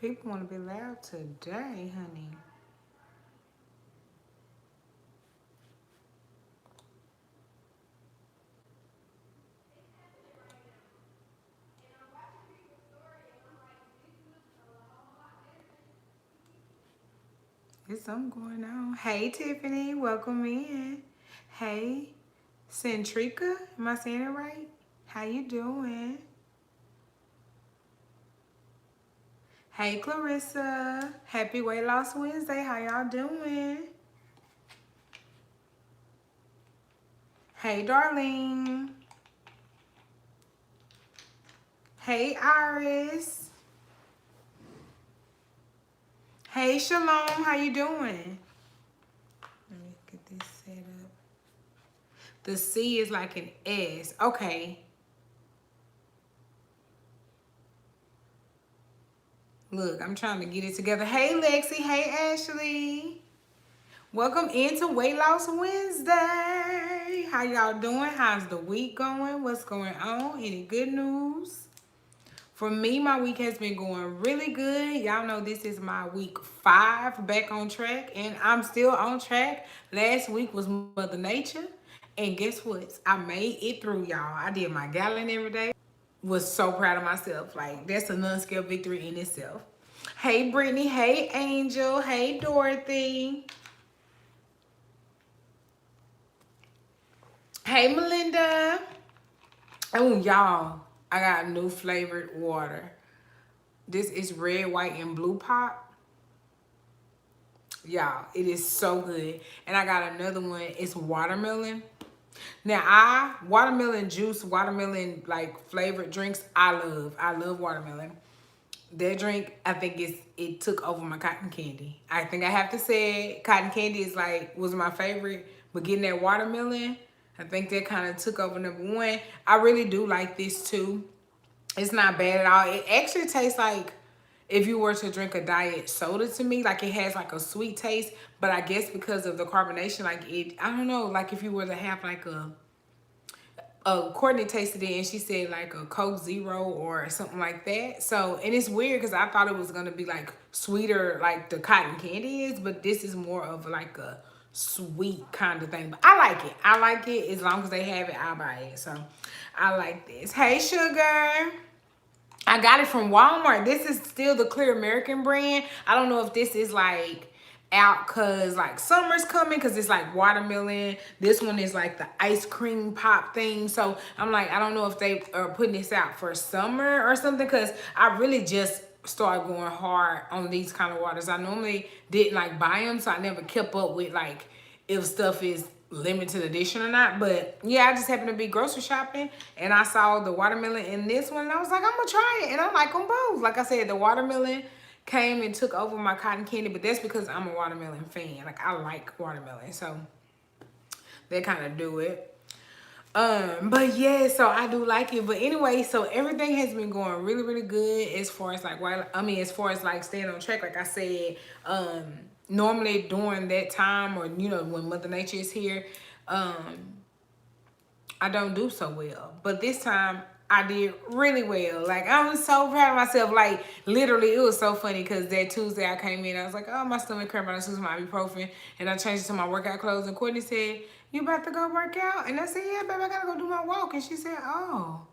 People want to be loud today, honey. There's something going on. Hey, Tiffany, welcome in. Hey, Centrica, am I saying it right? How you doing? Hey, Clarissa. Happy Weight Loss Wednesday. How y'all doing? Hey, Darlene. Hey, Iris. Hey, Shalom. How you doing? Let me get this set up. The C is like an S. Okay. Look, I'm trying to get it together. Hey, Lexi. Hey, Ashley. Welcome into Weight Loss Wednesday. How y'all doing? How's the week going? What's going on? Any good news? For me, my week has been going really good. Y'all know this is my week 5 back on track, and I'm still on track. Last week was Mother Nature, and guess what? I made it through, y'all. I did my gallon every day. Was so proud of myself. Like, that's a non-scale victory in itself. Hey, Brittany. Hey, Angel. Hey, Dorothy. Hey, Melinda. Oh, y'all, I got new flavored water. This is red, white, and blue pop. Y'all, it is so good. And I got another one. It's watermelon. Now, watermelon juice, watermelon, like, flavored drinks, I love. I love watermelon. That drink, I think it took over my cotton candy. I think I have to say cotton candy is like, was my favorite. But getting that watermelon, I think that kind of took over #1. I really do like this too. It's not bad at all. It actually tastes like if you were to drink a diet soda to me. Like, it has like a sweet taste, but I guess because of the carbonation, like I don't know, like if you were to have like Courtney tasted it and she said like a Coke Zero or something like that. So, and it's weird because I thought it was going to be like sweeter like the cotton candy is, but this is more of like a sweet kind of thing. But I like it. I like it. As long as they have it, I'll buy it. So I like this. Hey, Sugar. I got it from Walmart. This is still the Clear American brand. I don't know if this is like out because like summer's coming, because it's like watermelon. This one is like the ice cream pop thing. So I'm like, I don't know if they are putting this out for summer or something, because I really just started going hard on these kind of waters. I normally didn't like buy them, so I never kept up with like if stuff is limited edition or not. But yeah, I just happened to be grocery shopping and I saw the watermelon in this one and I was like, I'm gonna try it. And I like them both. Like I said, the watermelon came and took over my cotton candy, but that's because I'm a watermelon fan. Like, I like watermelon, so they kind of do it. But yeah, so I do like it. But anyway, so everything has been going really, really good as far as like, as far as like staying on track. Like I said, normally during that time, or you know, when Mother Nature is here, I don't do so well. But this time I did really well. Like, I'm so proud of myself. Like, literally, it was so funny because that Tuesday I came in, I was like, oh, my stomach cramping, I took some ibuprofen, and I changed it to my workout clothes. And Courtney said, you about to go work out? And I said, yeah, babe, I gotta go do my walk. And she said, oh,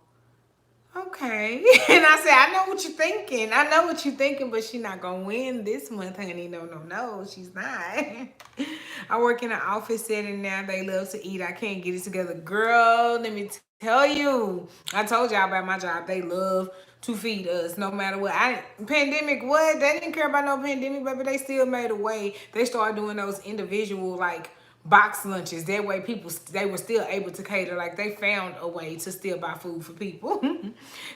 okay. And I said, I know what you're thinking. I know what you're thinking, but she's not gonna win this month, honey. No, no, no, she's not. I work in an office setting now. They love to eat. I can't get it together. Girl, let me tell you. I told y'all about my job. They love to feed us no matter what. Pandemic, what? They didn't care about no pandemic, baby. They still made a way. They started doing those individual, like, box lunches. That way they were still able to cater. Like, they found a way to still buy food for people.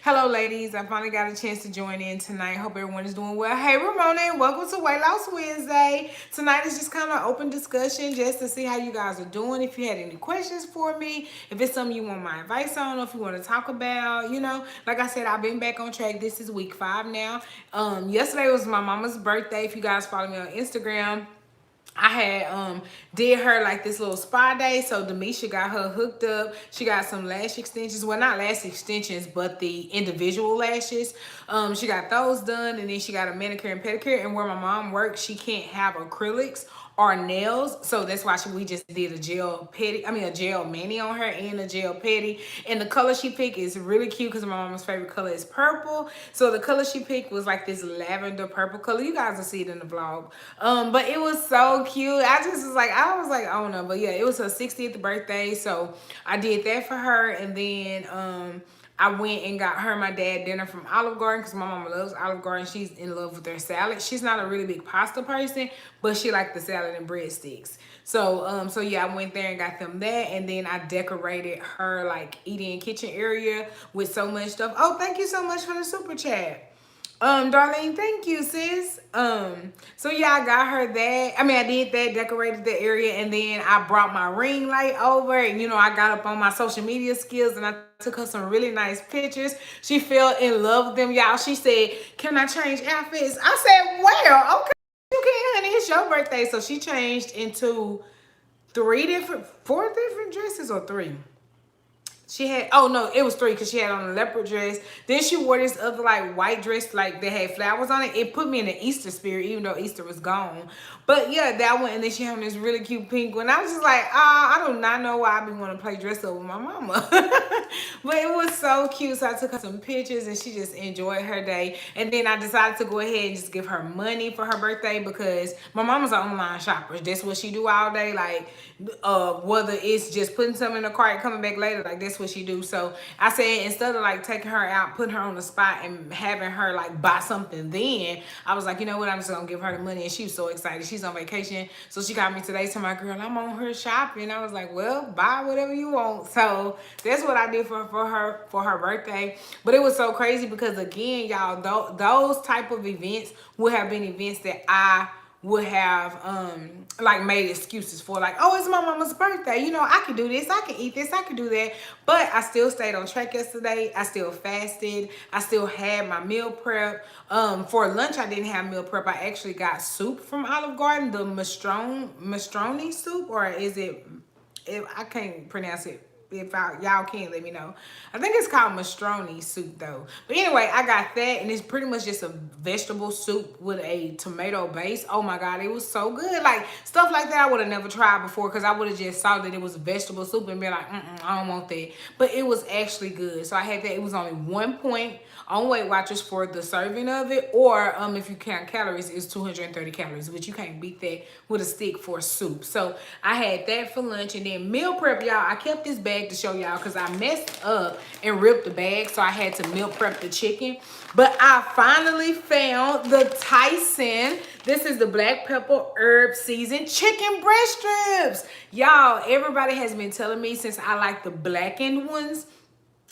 Hello, ladies. I finally got a chance to join in tonight. Hope everyone is doing well. Hey, Ramona, and welcome to Weight Loss Wednesday. Tonight is just kind of open discussion just to see how you guys are doing. If you had any questions for me, if it's something you want my advice on, or if you want to talk about, you know, like I said, I've been back on track. This is week 5 now. Yesterday was my mama's birthday. If you guys follow me on Instagram, I had did her like this little spa day. So Demisha got her hooked up. She got some lash extensions. Well, not lash extensions, but the individual lashes. She got those done, and then she got a manicure and pedicure. And where my mom works, she can't have acrylics or nails, so that's why we just did a gel petty, I mean a gel mani on her and a gel petty. And the color she picked is really cute because my mom's favorite color is purple. So the color she picked was like this lavender purple color. You guys will see it in the vlog. But it was so cute. I was like, oh no, but yeah, it was her 60th birthday, so I did that for her. And then I went and got her and my dad dinner from Olive Garden because my mama loves Olive Garden. She's in love with their salad. She's not a really big pasta person, but she liked the salad and breadsticks. So yeah, I went there and got them that, and then I decorated her like eating kitchen area with so much stuff. Oh, thank you so much for the super chat. Darlene, thank you, sis. So yeah, I got her that. I mean, I did that, decorated the area, and then I brought my ring light over, and you know, I got up on my social media skills and I took her some really nice pictures. She fell in love with them, y'all. She said, "Can I change outfits?" I said, "Well, okay, you can, honey. It's your birthday." So she changed into four different dresses, or three. She had, oh no, it was three because she had on a leopard dress. Then she wore this other like white dress, like that had flowers on it. It put me in the Easter spirit, even though Easter was gone. But yeah, that one. And then she had on this really cute pink one. I was just like, I do not know why I be want to play dress up with my mama. But it was so cute. So I took her some pictures and she just enjoyed her day. And then I decided to go ahead and just give her money for her birthday because my mama's an online shopper. That's what she do all day. Like, whether it's just putting something in the cart and coming back later, like that's what she do. So I said, instead of like taking her out, putting her on the spot and having her like buy something, then I was like, you know what, I'm just gonna give her the money. And she was so excited. She's on vacation, so she got me today to my girl, I'm on her shopping. I was like, well, buy whatever you want. So that's what I did for her birthday. But it was so crazy because again, y'all, those type of events would have been events that I would have like made excuses for, like, oh, it's my mama's birthday, you know, I can do this, I can eat this, I can do that. But I still stayed on track yesterday. I still fasted. I still had my meal prep. For lunch I didn't have meal prep. I actually got soup from Olive Garden, the mastroni soup, or is it, I can't pronounce it. If y'all can, let me know. I think it's called mastroni soup though. But anyway, I got that, and it's pretty much just a vegetable soup with a tomato base. Oh my God, it was so good. Like, stuff like that I would have never tried before because I would have just saw that it was a vegetable soup and be like, I don't want that. But it was actually good. So I had that. It was only 1 point on Weight Watchers for the serving of it, or if you count calories, it's 230 calories, but you can't beat that with a stick for soup. So I had that for lunch, and then meal prep, y'all. I kept this bag to show y'all because I messed up and ripped the bag, so I had to meal prep the chicken. But I finally found the Tyson. This is the black pepper herb seasoned chicken breast strips. Y'all, everybody has been telling me since I like the blackened ones.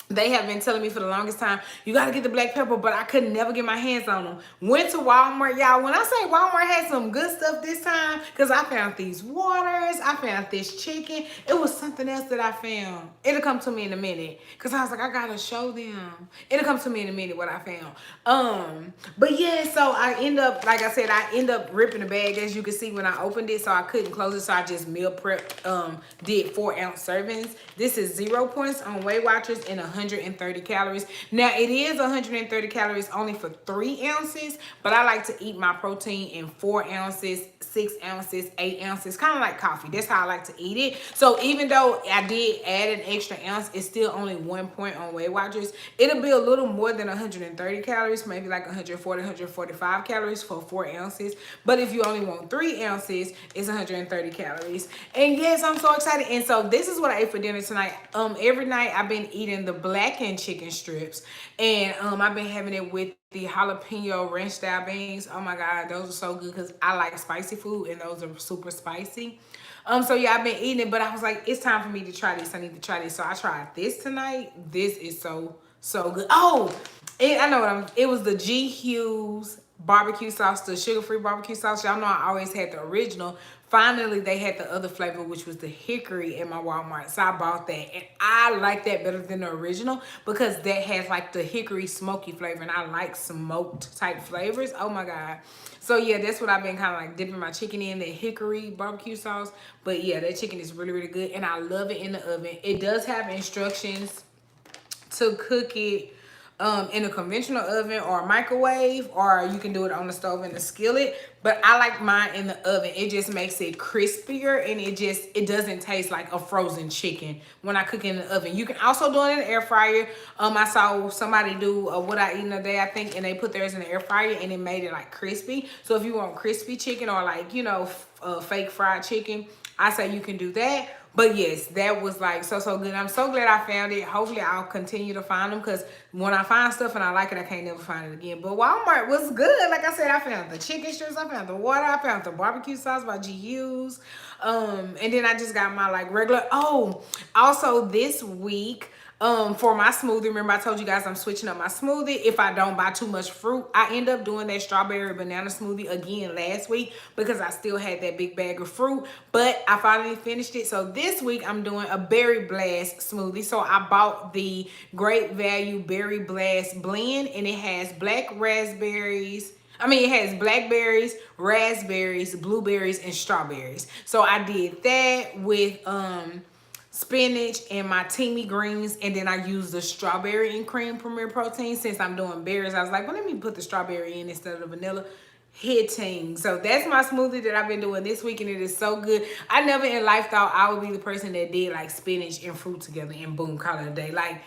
They have been telling me for the longest time, you got to get the black pepper, but I could never get my hands on them. Went to Walmart, y'all. When I say Walmart had some good stuff this time, because I found these waters, I found this chicken. It was something else that I found. It'll come to me in a minute, because I was like, I got to show them. It'll come to me in a minute what I found. But yeah, so I end up, like I said, I end up ripping the bag, as you can see when I opened it, so I couldn't close it, so I just meal prepped, did 4-ounce servings. This is 0 points on Weight Watchers and 130 calories. Now it is 130 calories only for 3 ounces, but I like to eat my protein in 4 ounces, 6 ounces, 8 ounces, kind of like coffee. That's how I like to eat it. So even though I did add an extra ounce, it's still only 1 point on Weight Watchers. It'll be a little more than 130 calories, maybe like 140, 145 calories for 4 ounces. But if you only want 3 ounces, it's 130 calories. And yes, I'm so excited. And so this is what I ate for dinner tonight. Every night I've been eating the blackened chicken strips, and I've been having it with the jalapeno ranch style beans. Oh my God, those are so good because I like spicy food, and those are super spicy. So yeah, I've been eating it, but I was like, it's time for me to try this. I need to try this. So I tried this tonight. This is so good. Oh, I know what it was the G Hughes barbecue sauce, the sugar-free barbecue sauce. Y'all know I always had the original. Finally, they had the other flavor, which was the hickory in my Walmart. So I bought that. And I like that better than the original because that has like the hickory smoky flavor. And I like smoked type flavors. Oh my God. So yeah, that's what I've been kind of like dipping my chicken in, the hickory barbecue sauce. But yeah, that chicken is really, really good. And I love it in the oven. It does have instructions to cook it in a conventional oven or a microwave, or you can do it on the stove in the skillet. But I like mine in the oven. It just makes it crispier, and it doesn't taste like a frozen chicken when I cook in the oven. You can also do it in the air fryer. I saw somebody do what I eat in a day, I think, and they put theirs in the air fryer and it made it like crispy. So if you want crispy chicken or like, you know, fake fried chicken, I say you can do that. But yes, that was like so good. I'm so glad I found it. Hopefully I'll continue to find them, because when I find stuff and I like it, I can't never find it again. But Walmart was good. Like I said, I found the chicken strips, I found the water, I found the barbecue sauce by GU's. And then I just got my like regular. Oh, also this week, for my smoothie, remember I told you guys I'm switching up my smoothie. If I don't buy too much fruit, I end up doing that strawberry banana smoothie again last week because I still had that big bag of fruit, but I finally finished it. So this week I'm doing a berry blast smoothie. So I bought the Great Value Berry Blast blend, and it has it has blackberries, raspberries, blueberries, and strawberries. So I did that with spinach and my teamy greens, and then I used the strawberry and cream premier protein. Since I'm doing berries, I was like, well, let me put the strawberry in instead of the vanilla. Hitting. So that's my smoothie that I've been doing this week, and it is so good. I never in life thought I would be the person that did like spinach and fruit together and boom, call it a day. Like,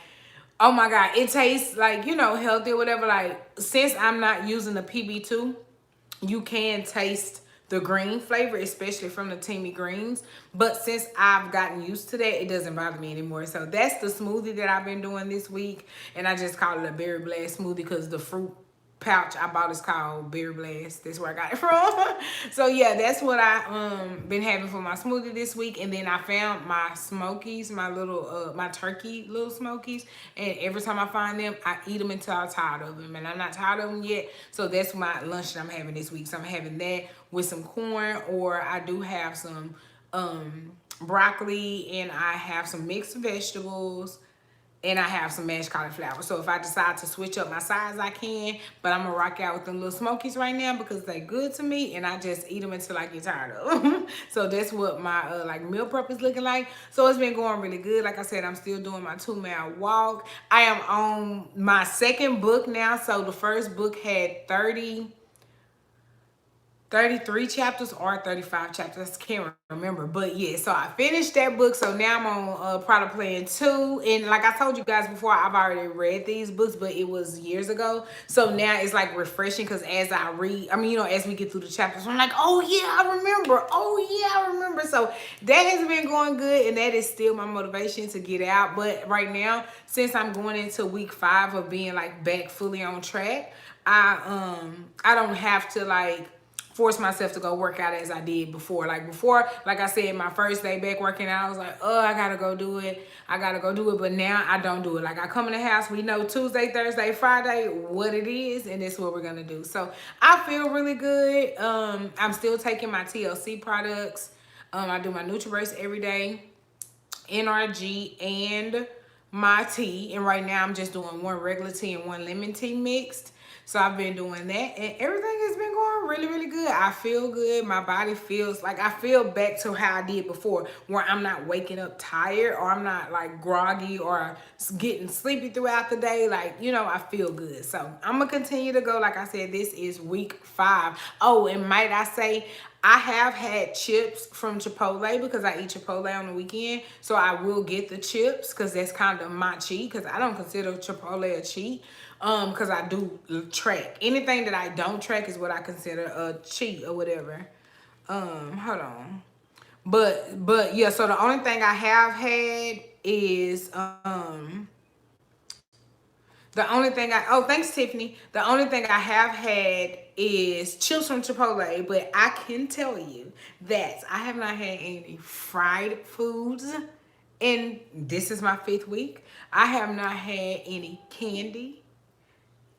oh my God, it tastes like, you know, healthy or whatever. Like, since I'm not using the PB2, you can taste the green flavor, especially from the teamy greens. But since I've gotten used to that, it doesn't bother me anymore. So that's the smoothie that I've been doing this week. And I just call it a berry blast smoothie because the fruit pouch I bought is called Berry Blast. That's where I got it from. So yeah, that's what I been having for my smoothie this week. And then I found my smokies, my little my turkey little smokies, and every time I find them, I eat them until I'm tired of them, and I'm not tired of them yet. So that's my lunch that I'm having this week. So I'm having that with some corn, or I do have some broccoli, and I have some mixed vegetables, and I have some mashed cauliflower. So if I decide to switch up my sides, I can. But I'm gonna rock out with them little smokies right now because they good to me, and I just eat them until I get tired of them. So that's what my like meal prep is looking like. So it's been going really good. Like I said, I'm still doing my 2-mile walk. I am on my second book now. So the first book had 33 chapters or 35 chapters. I can't remember. But yeah, so I finished that book. So now I'm on Product Plan 2. And like I told you guys before, I've already read these books, but it was years ago. So now it's like refreshing because as I read, I mean, you know, as we get through the chapters, I'm like, oh yeah, I remember. Oh yeah, I remember. So that has been going good, and that is still my motivation to get out. But right now, since I'm going into week 5 of being like back fully on track, I don't have to like force myself to go work out as I did before. Like before, like I said, my first day back working out, I was like, oh, I gotta go do it. I gotta go do it. But now I don't do it. Like I come in the house, we know Tuesday, Thursday, Friday, what it is, and that's what we're gonna do. So I feel really good. I'm still taking my TLC products. I do my NurtrBurst every day, NRG, and my tea. And right now I'm just doing 1 regular tea and 1 lemon tea mixed. So I've been doing that, and everything has been going really, really good. I feel good. My body feels like I feel back to how I did before, where I'm not waking up tired, or I'm not like groggy or getting sleepy throughout the day. Like, you know, I feel good. So I'm gonna continue to go. Like I said, this is week 5. Oh, and might I say, I have had chips from Chipotle because I eat Chipotle on the weekend. So I will get the chips because that's kind of my cheat, because I don't consider Chipotle a cheat. Because I do track. Anything that I don't track is what I consider a cheat or whatever. Hold on. But yeah, so the only thing I have had is thanks Tiffany. The only thing I have had is chips from Chipotle, but I can tell you that I have not had any fried foods, and this is my 5th week. I have not had any candy.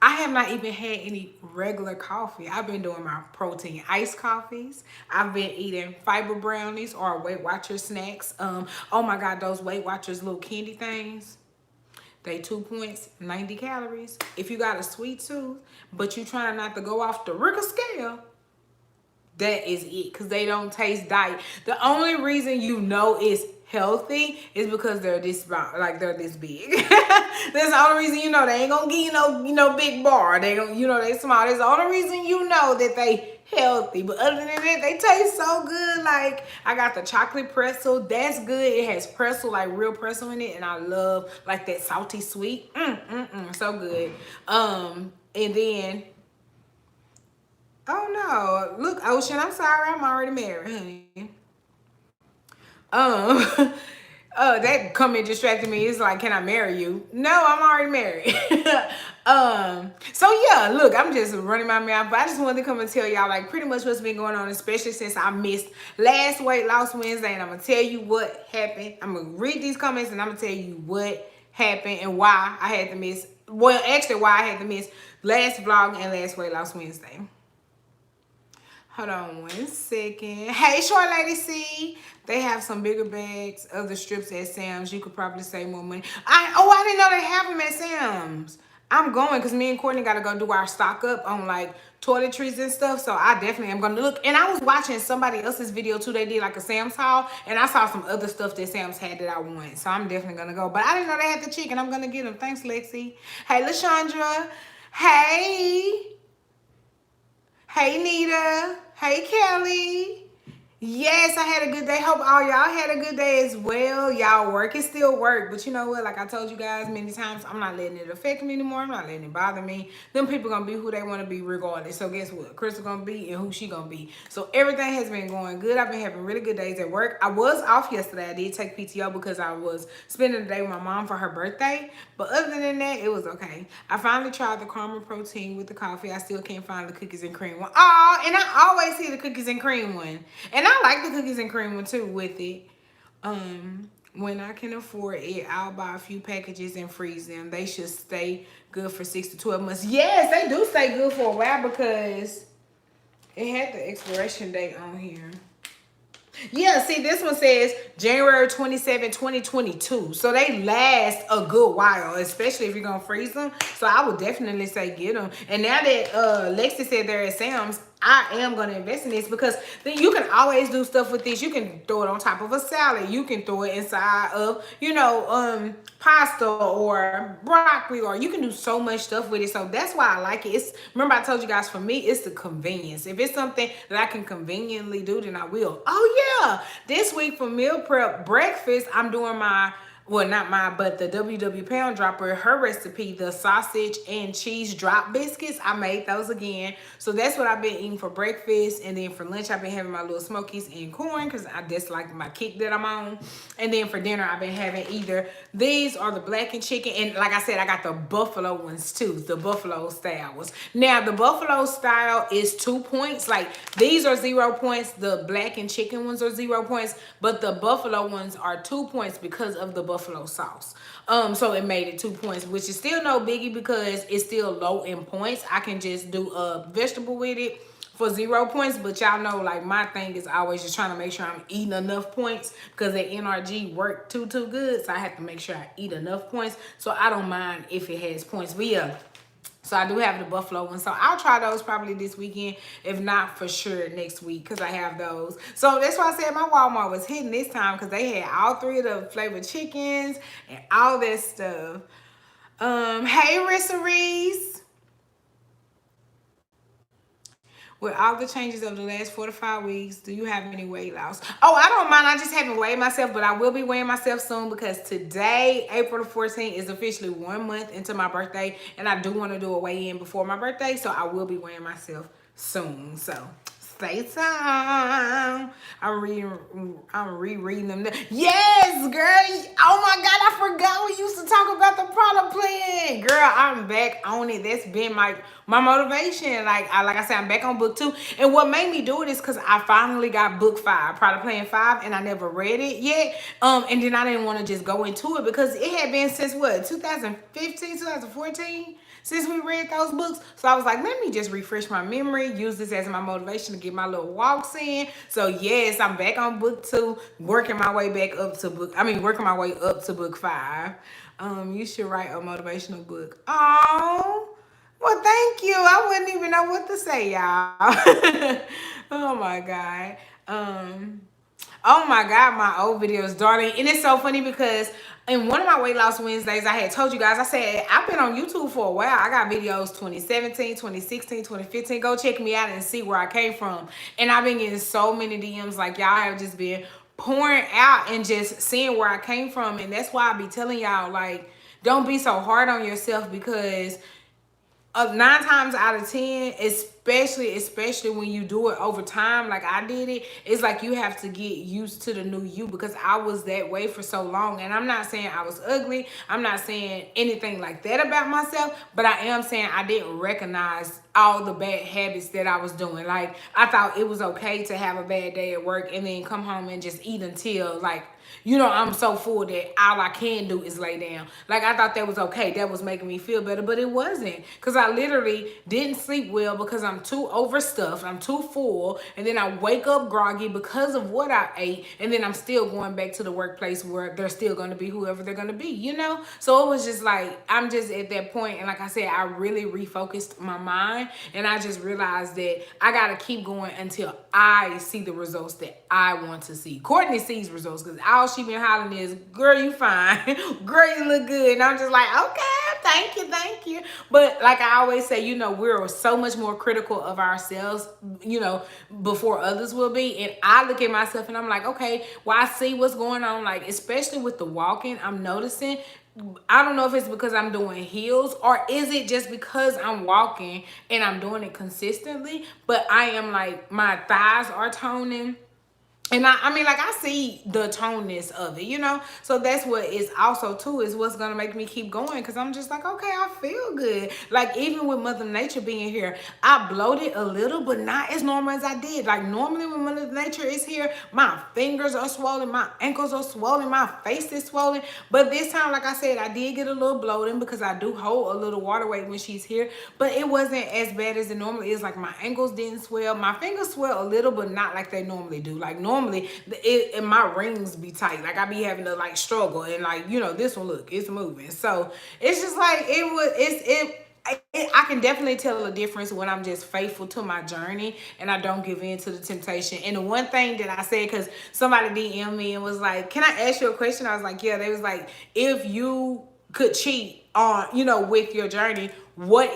I have not even had any regular coffee. I've been doing my protein iced coffees. I've been eating fiber brownies or Weight Watcher snacks. Oh my God, those Weight Watchers little candy things. They 2 points, 90 calories. If you got a sweet tooth, but you trying not to go off the Richter scale, that is it, because they don't taste diet. The only reason you know it's healthy is because they're this like they're this big. That's the only reason you know they ain't gonna give you big bar. They gonna they small. That's the only reason you know that they healthy. But other than that, they taste so good. Like I got the chocolate pretzel. That's good. It has pretzel, like real pretzel in it, and I love like that salty sweet. So good. And then. Oh no, look, Ocean, I'm sorry, I'm already married, honey. That comment distracted me. It's like, can I marry you? No, I'm already married. So yeah, look, I'm just running my mouth, but I just wanted to come and tell y'all like pretty much what's been going on, especially since I missed last Weight Loss Wednesday, and I'm gonna tell you what happened. I'm gonna read these comments and I'm gonna tell you what happened and why I had to miss, well, actually why I had to miss last vlog and last Weight Loss Wednesday. Hold on 1 second. Hey, Short Lady C. They have some bigger bags of the strips at Sam's. You could probably save more money. I didn't know they have them at Sam's. I'm going because me and Courtney got to go do our stock up on like toiletries and stuff. So I definitely am going to look. And I was watching somebody else's video too. They did like a Sam's haul. And I saw some other stuff that Sam's had that I want. So I'm definitely going to go. But I didn't know they had the chicken. I'm going to get them. Thanks, Lexi. Hey, LaShondra. Hey. Hey, Nita. Hey, Kelly. Yes, I had a good day. Hope all y'all had a good day as well. Y'all work is still work. But you know what? Like I told you guys many times, I'm not letting it affect me anymore. I'm not letting it bother me. Them people going to be who they want to be regardless. So guess what? Crystal going to be and who she going to be. So everything has been going good. I've been having really good days at work. I was off yesterday. I did take PTO because I was spending the day with my mom for her birthday. But other than that, it was okay. I finally tried the caramel protein with the coffee. I still can't find the cookies and cream one. Oh, and I always see the cookies and cream one. And I like the cookies and cream one too with it. When I can afford it, I'll buy a few packages and freeze them. They should stay good for 6 to 12 months. Yes, they do stay good for a while because it had the expiration date on here. Yeah, see, this one says January 27, 2022. So they last a good while, especially if you're going to freeze them. So I would definitely say get them. And now that Lexi said they're at Sam's, I am going to invest in this because then you can always do stuff with this. You can throw it on top of a salad. You can throw it inside of, pasta or broccoli, or you can do so much stuff with it. So that's why I like it. Remember I told you guys, for me, it's the convenience. If it's something that I can conveniently do, then I will. Oh yeah, this week for meal prep breakfast, I'm doing my, well, not mine, but the WW Pound Dropper, her recipe, the sausage and cheese drop biscuits. I made those again. So that's what I've been eating for breakfast. And then for lunch, I've been having my little smokies and corn because that's like my kick that I'm on. And then for dinner, I've been having either these or the blackened chicken. And like I said, I got the buffalo ones too, the buffalo styles. Now, the buffalo style is 2 points. Like these are 0 points. The blackened chicken ones are 0 points. But the buffalo ones are 2 points because of the buffalo sauce. So it made it 2 points, which is still no biggie because it's still low in points. I can just do a vegetable with it for 0 points, but y'all know like my thing is always just trying to make sure I'm eating enough points because the NRG work too good, so I have to make sure I eat enough points. So I don't mind if it has points. But yeah, so I do have the buffalo one. So I'll try those probably this weekend. If not, for sure next week because I have those. So that's why I said my Walmart was hitting this time because they had all 3 of the flavored chickens and all that stuff. Hey, Rissa Reese. With all the changes of the last 4 to 5 weeks, do you have any weight loss? Oh, I don't mind. I just haven't weighed myself, but I will be weighing myself soon because today, April the 14th, is officially 1 month into my birthday, and I do want to do a weigh-in before my birthday, so I will be weighing myself soon. So stay tuned. I'm rereading them. Yes, girl. Oh my God, I forgot we used to talk about the product plan. Girl, I'm back on it. That's been my motivation. Like I said, I'm back on book 2. And what made me do it is because I finally got book 5, product plan 5, and I never read it yet. And then I didn't want to just go into it because it had been since what, 2015, 2014? since we read those books. So I was like, let me just refresh my memory, use this as my motivation to get my little walks in. So yes, I'm back on book 2, working my way back up to working my way up to book 5. You should write a motivational book. Oh, well, thank you. I wouldn't even know what to say, y'all. Oh my God. Oh my God, my old videos, darling. And it's so funny because in one of my weight loss Wednesdays, I had told you guys, I said, I've been on YouTube for a while. I got videos 2017, 2016, 2015. Go check me out and see where I came from. And I've been getting so many DMs, like y'all have just been pouring out and just seeing where I came from. And that's why I be telling y'all, like, don't be so hard on yourself, because 9 times out of 10, especially when you do it over time, like I did it, it's like you have to get used to the new you, because I was that way for so long. And I'm not saying I was ugly, I'm not saying anything like that about myself, but I am saying I didn't recognize all the bad habits that I was doing. Like, I thought it was okay to have a bad day at work and then come home and just eat until, like, I'm so full that all I can do is lay down. Like, I thought that was okay. That was making me feel better, but it wasn't. Because I literally didn't sleep well because I'm too overstuffed. I'm too full. And then I wake up groggy because of what I ate. And then I'm still going back to the workplace where they're still going to be whoever they're going to be, So it was just like, I'm just at that point. And like I said, I really refocused my mind. And I just realized that I got to keep going until I see the results that I want to see. Courtney sees results, because all she been hollering is, girl, you fine. Girl, you look good. And I'm just like, okay, thank you. But like I always say, we're so much more critical of ourselves, before others will be. And I look at myself and I'm like, okay, well, I see what's going on. Like, especially with the walking, I'm noticing, I don't know if it's because I'm doing heels, or is it just because I'm walking and I'm doing it consistently, but I am like, my thighs are toning. And I mean, like, I see the toneness of it, So that's what is also, too, is what's going to make me keep going. Because I'm just like, okay, I feel good. Like, even with Mother Nature being here, I bloated a little, but not as normal as I did. Like, normally when Mother Nature is here, my fingers are swollen, my ankles are swollen, my face is swollen. But this time, like I said, I did get a little bloating because I do hold a little water weight when she's here. But it wasn't as bad as it normally is. Like, my ankles didn't swell. My fingers swell a little, but not like they normally do. Like, normally, and my rings be tight. Like, I be having to like struggle, and like, this one, look, it's moving. So it's just like, I can definitely tell a difference when I'm just faithful to my journey and I don't give in to the temptation. And the one thing that I said, because somebody DM'd me and was like, can I ask you a question? I was like, yeah. They was like, if you could cheat on, with your journey, what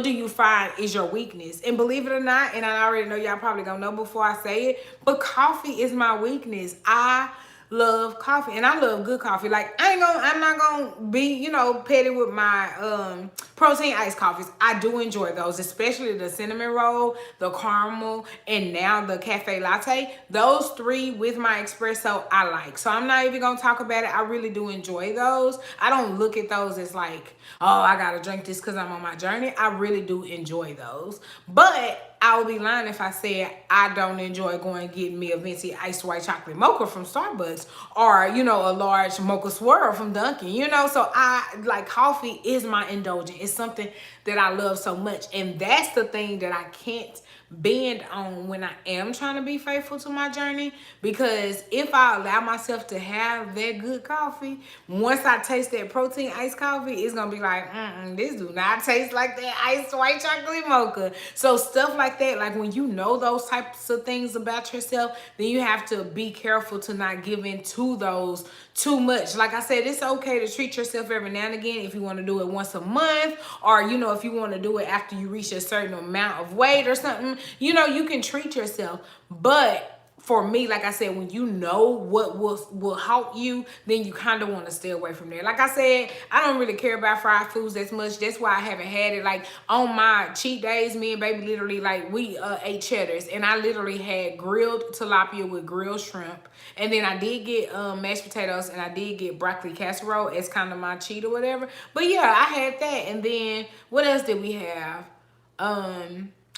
do you find is your weakness? And believe it or not, and I already know y'all probably gonna know before I say it, but coffee is my weakness. I love coffee, and I love good coffee. Like, I'm not gonna be, petty with my protein iced coffees. I do enjoy those, especially the cinnamon roll, the caramel, and now the cafe latte. Those 3 with my espresso I like. So I'm not even gonna talk about it. I really do enjoy those. I don't look at those as like, oh, I gotta drink this because I'm on my journey. I really do enjoy those. But I would be lying if I said I don't enjoy going and getting me a venti iced white chocolate mocha from Starbucks, or, a large mocha swirl from Dunkin', So I, like, coffee is my indulgence. It's something that I love so much. And that's the thing that I can't bend on when I am trying to be faithful to my journey, because if I allow myself to have that good coffee, once I taste that protein iced coffee, it's gonna be like, this do not taste like that iced white chocolate mocha. So stuff like that, like when you know those types of things about yourself, then you have to be careful to not give in to those too much. Like I said, it's okay to treat yourself every now and again if you want to do it once a month, or if you want to do it after you reach a certain amount of weight or something, you can treat yourself. But for me, like I said, when you know what will help you, then you kind of want to stay away from there. Like I said, I don't really care about fried foods as much. That's why I haven't had it. Like, on my cheat days, me and baby literally, like, we ate cheddars, and I literally had grilled tilapia with grilled shrimp. And then I did get mashed potatoes, and I did get broccoli casserole as kind of my cheat or whatever. But yeah, I had that. And then what else did we have?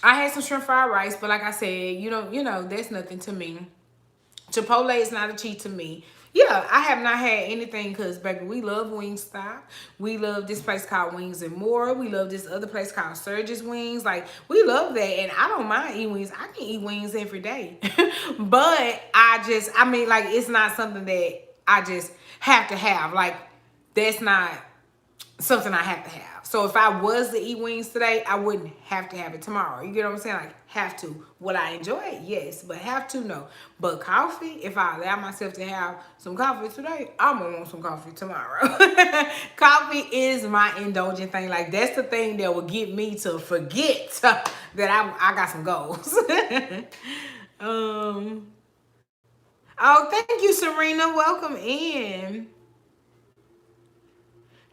I had some shrimp fried rice, but like I said, that's nothing to me. Chipotle is not a cheat to me. Yeah, I have not had anything because, baby, we love Wingstop. We love this place called Wings and More. We love this other place called Surge's Wings. Like, we love that. And I don't mind eating wings. I can eat wings every day. But I mean, like, it's not something that I just have to have. Like, that's not something I have to have. So if I was to eat wings today, I wouldn't have to have it tomorrow. You get what I'm saying? Like, have to. Would I enjoy it? Yes. But have to? No. But coffee, if I allow myself to have some coffee today, I'm going to want some coffee tomorrow. Coffee is my indulgent thing. Like, that's the thing that will get me to forget that I got some goals. Oh, thank you, Serena. Welcome in.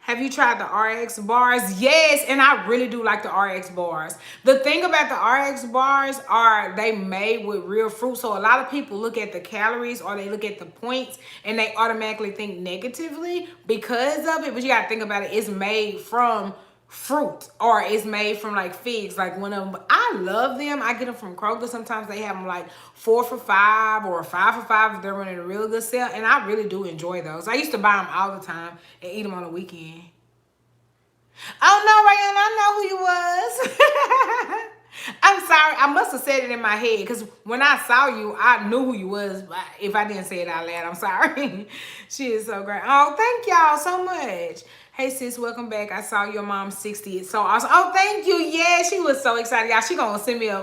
Have you tried the RX bars? Yes, and I really do like the RX bars. The thing about the RX bars are they made with real fruit. So a lot of people look at the calories or they look at the points and they automatically think negatively because of it. But you got to think about it. It's made from fruit or it's made from like figs, like one of them. I love them. I get them from Kroger. Sometimes they have them like 4 for $5 or 5 for $5 if they're running a real good sale, and I really do enjoy those. I used to buy them all the time and eat them on the weekend. Oh no, Rayon, I know who you was. I'm sorry, I must have said it in my head because when I saw you, I knew who you was. But if I didn't say it out loud, I'm sorry. She is so great. Oh, thank y'all so much. Hey sis, welcome back. I saw your mom's 60th. So awesome. Oh, thank you. Yeah, she was so excited. Y'all, she gonna send me a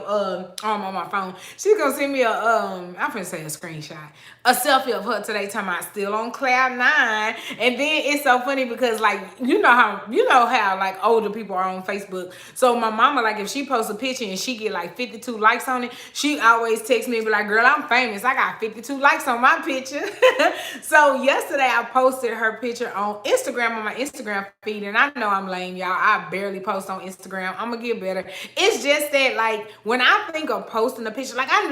I'm on my phone. She's gonna send me a I'm gonna say a screenshot. A selfie of her today talking about still on cloud 9. And then it's so funny because like you know how like older people are on Facebook. So my mama, like if she posts a picture and she get like 52 likes on it, she always texts me and be like, girl, I'm famous. I got 52 likes on my picture. So yesterday I posted her picture on Instagram on my Instagram feed, and I know I'm lame, y'all. I barely post on Instagram. I'm gonna get better. It's just that like when I think of posting a picture, like I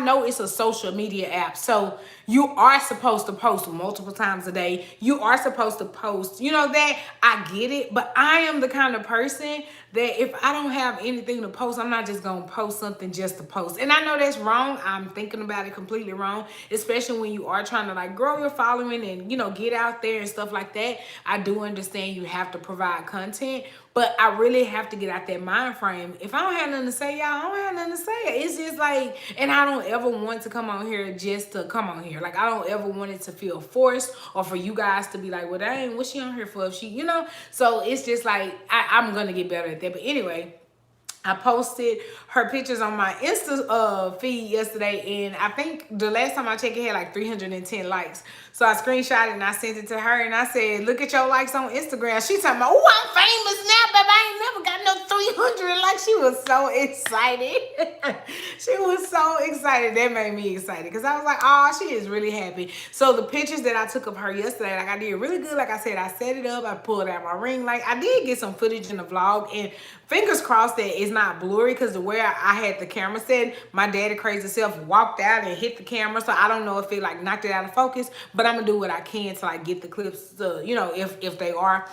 know it's a social media app, so you are supposed to post multiple times a day. You are supposed to post, that I get it, but I am the kind of person that if I don't have anything to post, I'm not just gonna post something just to post. And I know that's wrong. I'm thinking about it completely wrong, especially when you are trying to like grow your following and get out there and stuff like that. I do understand you have to provide content, but I really have to get out that mind frame. If I don't have nothing to say, y'all, I don't have nothing to say. It's just like, and I don't ever want to come on here just to come on here. Like, I don't ever want it to feel forced or for you guys to be like, well, dang, what's she on here for? If she, So it's just like, I'm going to get better at that. But anyway, I posted her pictures on my Insta feed yesterday, and I think the last time I checked, it had like 310 likes. So I screenshot it and I sent it to her, and I said, look at your likes on Instagram. She talking about, oh, I'm famous now, baby. I ain't never got no 300 likes. She was so excited. She was so excited. That made me excited because I was like, oh, she is really happy. So the pictures that I took of her yesterday, like I did really good. Like I said, I set it up. I pulled out my ring light. I did get some footage in the vlog, and fingers crossed that it's not blurry because the way I had the camera set, my daddy crazy self walked out and hit the camera. So I don't know if it like knocked it out of focus, but I'm gonna do what I can to like get the clips to, if they are,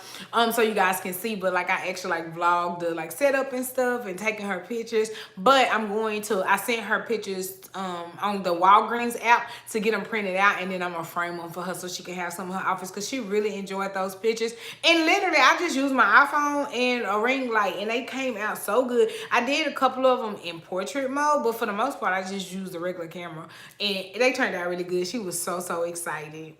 so you guys can see. But like I actually like vlogged the like setup and stuff and taking her pictures. But I sent her pictures on the Walgreens app to get them printed out, and then I'm gonna frame them for her so she can have some of her outfits because she really enjoyed those pictures. And literally I just used my iPhone and a ring light, and they came out so good. I did a couple of them in portrait mode, but for the most part, I just used the regular camera, and they turned out really good. She was so excited.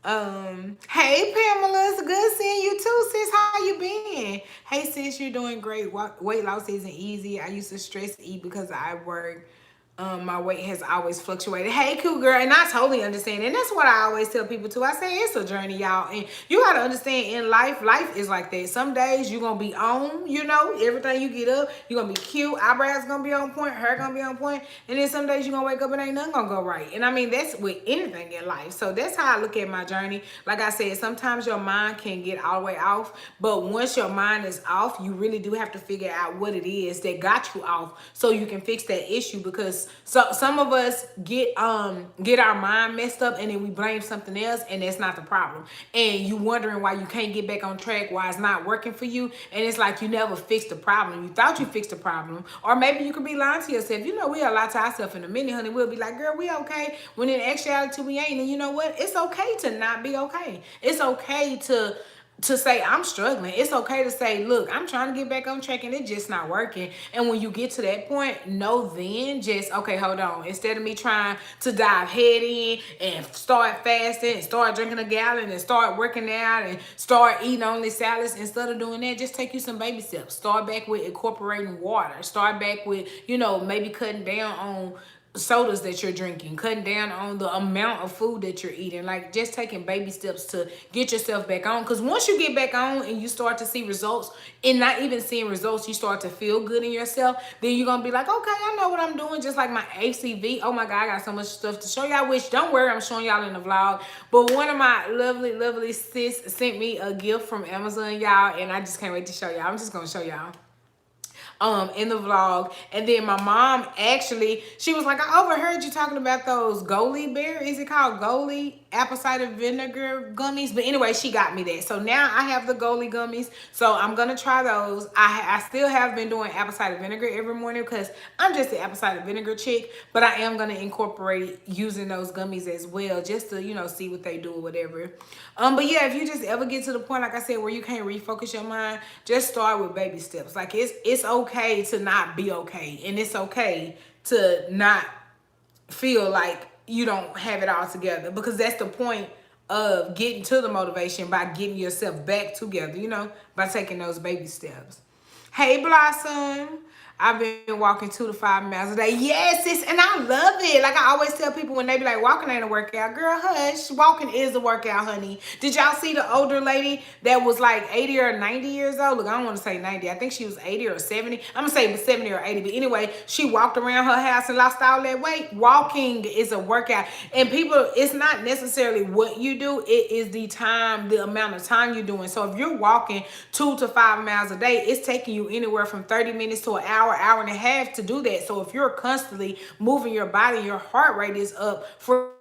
Hey Pamela, it's good seeing you too, sis. How you been? Hey sis, you're doing great. Weight loss isn't easy. I used to stress eat because I work. My weight has always fluctuated. Hey, cool girl. And I totally understand. And that's what I always tell people too. I say it's a journey, y'all. And you got to understand in life is like that. Some days you're going to be on, everything you get up, you're going to be cute. Eyebrows going to be on point. Hair going to be on point. And then some days you're going to wake up and ain't nothing going to go right. And I mean, that's with anything in life. So that's how I look at my journey. Like I said, sometimes your mind can get all the way off. But once your mind is off, you really do have to figure out what it is that got you off so you can fix that issue. Because so some of us get our mind messed up, and then we blame something else, and that's not the problem. And you wondering why you can't get back on track, why it's not working for you, and it's like you never fixed the problem. You thought you fixed the problem, or maybe you could be lying to yourself. You know, we'll lie to ourselves in a minute, honey. We'll be like, girl, we okay, when in actuality we ain't. And you know what? It's okay to not be okay. It's okay to say I'm struggling. It's okay to say, look, I'm trying to get back on track and it's just not working. And when you get to that point, know then just, okay, hold on. Instead of me trying to dive head in and start fasting and start drinking a gallon and start working out and start eating only salads, instead of doing that, just take you some baby steps. Start back with incorporating water. Start back with, maybe cutting down on sodas that you're drinking, cutting down on the amount of food that you're eating, like just taking baby steps to get yourself back on. Because once you get back on and you start to see results, and not even seeing results, you start to feel good in yourself, then you're gonna be like, okay, I know what I'm doing. Just like my ACV, oh my God, I got so much stuff to show y'all, which don't worry, I'm showing y'all in the vlog. But one of my lovely sis sent me a gift from Amazon, y'all, and I just can't wait to show y'all. I'm just gonna show y'all in the vlog. And then my mom, actually, she was like, I overheard you talking about those Goli bear, is it called Goli apple cider vinegar gummies? But anyway, she got me that. So now I have the Goli gummies, so I'm gonna try those. I still have been doing apple cider vinegar every morning because I'm just an apple cider vinegar chick, but I am gonna incorporate using those gummies as well, just to see what they do or whatever. But yeah, if you just ever get to the point, like I said, where you can't refocus your mind, just start with baby steps. Like it's okay to not be okay, and it's okay to not feel like you don't have it all together, because that's the point of getting to the motivation, by getting yourself back together, by taking those baby steps. Hey, Blossom. I've been walking 2 to 5 miles a day. Yes, sis, and I love it. Like I always tell people when they be like, walking ain't a workout. Girl, hush. Walking is a workout, honey. Did y'all see the older lady that was like 80 or 90 years old? Look, I don't want to say 90. I think she was 80 or 70. I'm going to say 70 or 80. But anyway, she walked around her house and lost all that weight. Walking is a workout. And people, it's not necessarily what you do. It is the amount of time you're doing. So if you're walking 2 to 5 miles a day, it's taking you anywhere from 30 minutes to an hour and a half to do that. So if you're constantly moving your body, your heart rate is up for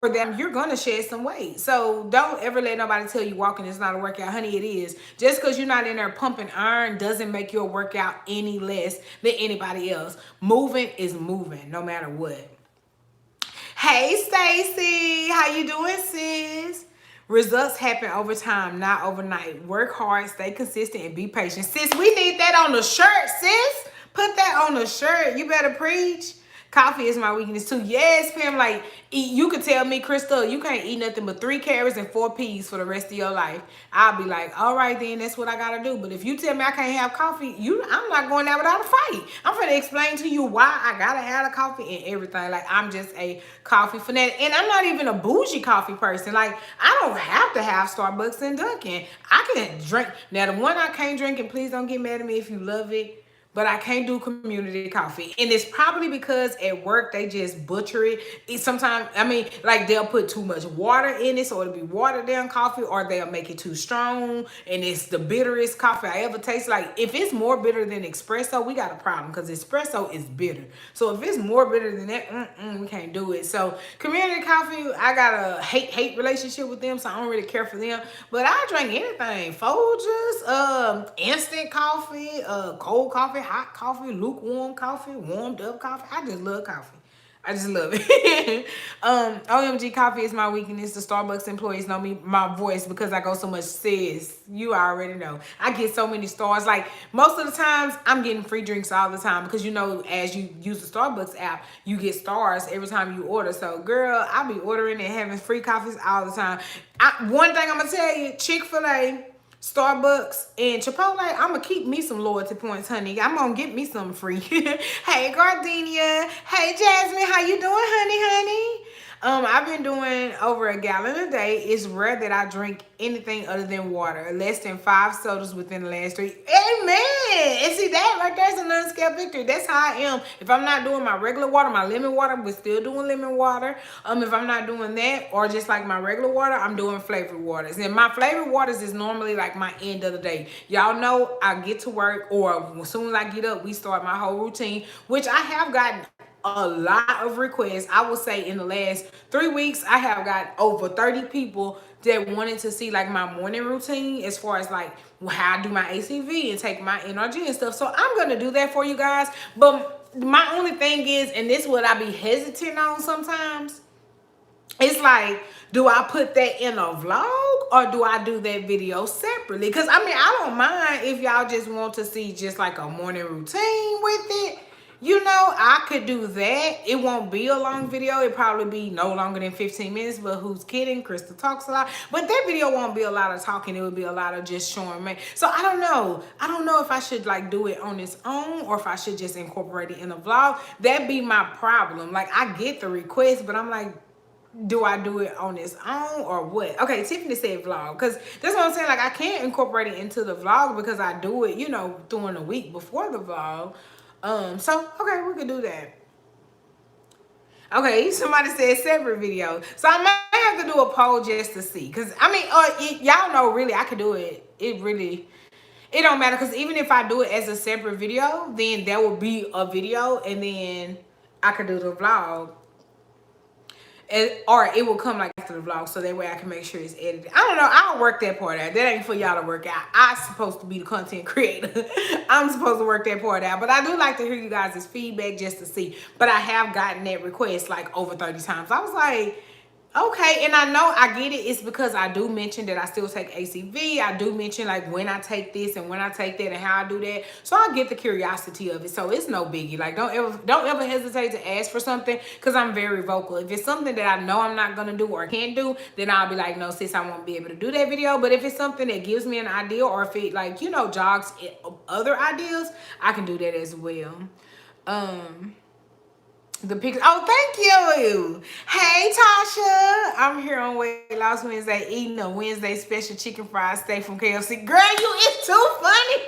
them, you're gonna shed some weight. So don't ever let nobody tell you walking is not a workout. Honey, it is. Just because you're not in there pumping iron doesn't make your workout any less than anybody else. Moving is moving no matter what. Hey, Stacy, how you doing, sis? Results happen over time, not overnight. Work hard, stay consistent, and be patient. Sis, we need that on the shirt, sis. Put that on the shirt. You better preach. Coffee is my weakness too. Yes, Pam, like you could tell me, Crystal, you can't eat nothing but 3 carrots and 4 peas for the rest of your life. I'll be like, all right, then that's what I gotta do. But if you tell me I can't have coffee, I'm not going out without a fight. I'm gonna explain to you why I gotta have the coffee and everything. Like I'm just a coffee fanatic, and I'm not even a bougie coffee person. Like I don't have to have Starbucks and Dunkin'. I can drink. Now the one I can't drink, and please don't get mad at me if you love it, but I can't do community coffee. And it's probably because at work, they just butcher it. Sometimes, like they'll put too much water in it, so it'll be watered down coffee, or they'll make it too strong, and it's the bitterest coffee I ever taste. Like if it's more bitter than espresso, we got a problem, because espresso is bitter. So if it's more bitter than that, we can't do it. So community coffee, I got a hate relationship with them, so I don't really care for them. But I drink anything. Folgers, instant coffee, cold coffee, hot coffee, lukewarm coffee, warmed up coffee. I just love coffee. I just love it. OMG, coffee is my weakness. The Starbucks employees know me, my voice, because I go so much. Sis, you already know. I get so many stars. Like most of the times, I'm getting free drinks all the time, because as you use the Starbucks app, you get stars every time you order. So girl, I be ordering and having free coffees all the time. One thing I'm gonna tell you, Chick-fil-A, Starbucks, and Chipotle, I'm gonna keep me some loyalty points, honey. I'm gonna get me some free. Hey, Gardenia. Hey, Jasmine. How you doing, honey? I've been doing over a gallon a day. It's rare that I drink anything other than water. Less than 5 sodas within the last 3. Amen. And see, that right there's an unscaled victory. That's how I am. If I'm not doing my regular water, my lemon water, we're still doing lemon water. If I'm not doing that, or just like my regular water, I'm doing flavored waters. And my flavored waters is normally like my end of the day. Y'all know I get to work, or as soon as I get up, we start my whole routine, which I have gotten a lot of requests. I will say in the last 3 weeks, I have got over 30 people that wanted to see like my morning routine as far as like how I do my ACV and take my NRG and stuff. So I'm gonna do that for you guys. But my only thing is, and this is what I be hesitant on sometimes, it's like, do I put that in a vlog or do I do that video separately? Because I mean, I don't mind if y'all just want to see just like a morning routine with it. You know, I could do that. It won't be a long video. It probably be no longer than 15 minutes, but who's kidding? Crystal talks a lot. But that video won't be a lot of talking. It would be a lot of just showing me. So I don't know. I don't know if I should like do it on its own or if I should just incorporate it in a vlog. That'd be my problem. Like, I get the request, but I'm like, do I do it on its own or what? Okay, Tiffany said vlog, because that's what I'm saying. Like, I can't incorporate it into the vlog because I do it, you know, during the week before the vlog. So okay, we could do that. Okay, somebody said separate video, so I may have to do a poll just to see, because I mean, y'all know, really I could do it. It don't matter, because even if I do it as a separate video, then there will be a video and then I could do the vlog. Or it will come like after the vlog, so that way I can make sure it's edited. I don't know. I'll work that part out. That ain't for y'all to work out. I'm supposed to be the content creator. I'm supposed to work that part out. But I do like to hear you guys' feedback just to see. But I have gotten that request like over 30 times. I was like, okay, and I know I get it. It's because I do mention that I still take ACV. I do mention like when I take this and when I take that and how I do that. So I get the curiosity of it. So it's no biggie. Like, don't ever hesitate to ask for something, because I'm very vocal. If it's something that I know I'm not gonna do or can't do, then I'll be like, no, sis, I won't be able to do that video. But if it's something that gives me an idea, or if it, like, you know, jogs other ideas, I can do that as well. The picture. Oh, thank you. Hey, Tasha. I'm here on Weight Loss Wednesday eating a Wednesday special chicken fried steak from KFC. Girl, you is too funny.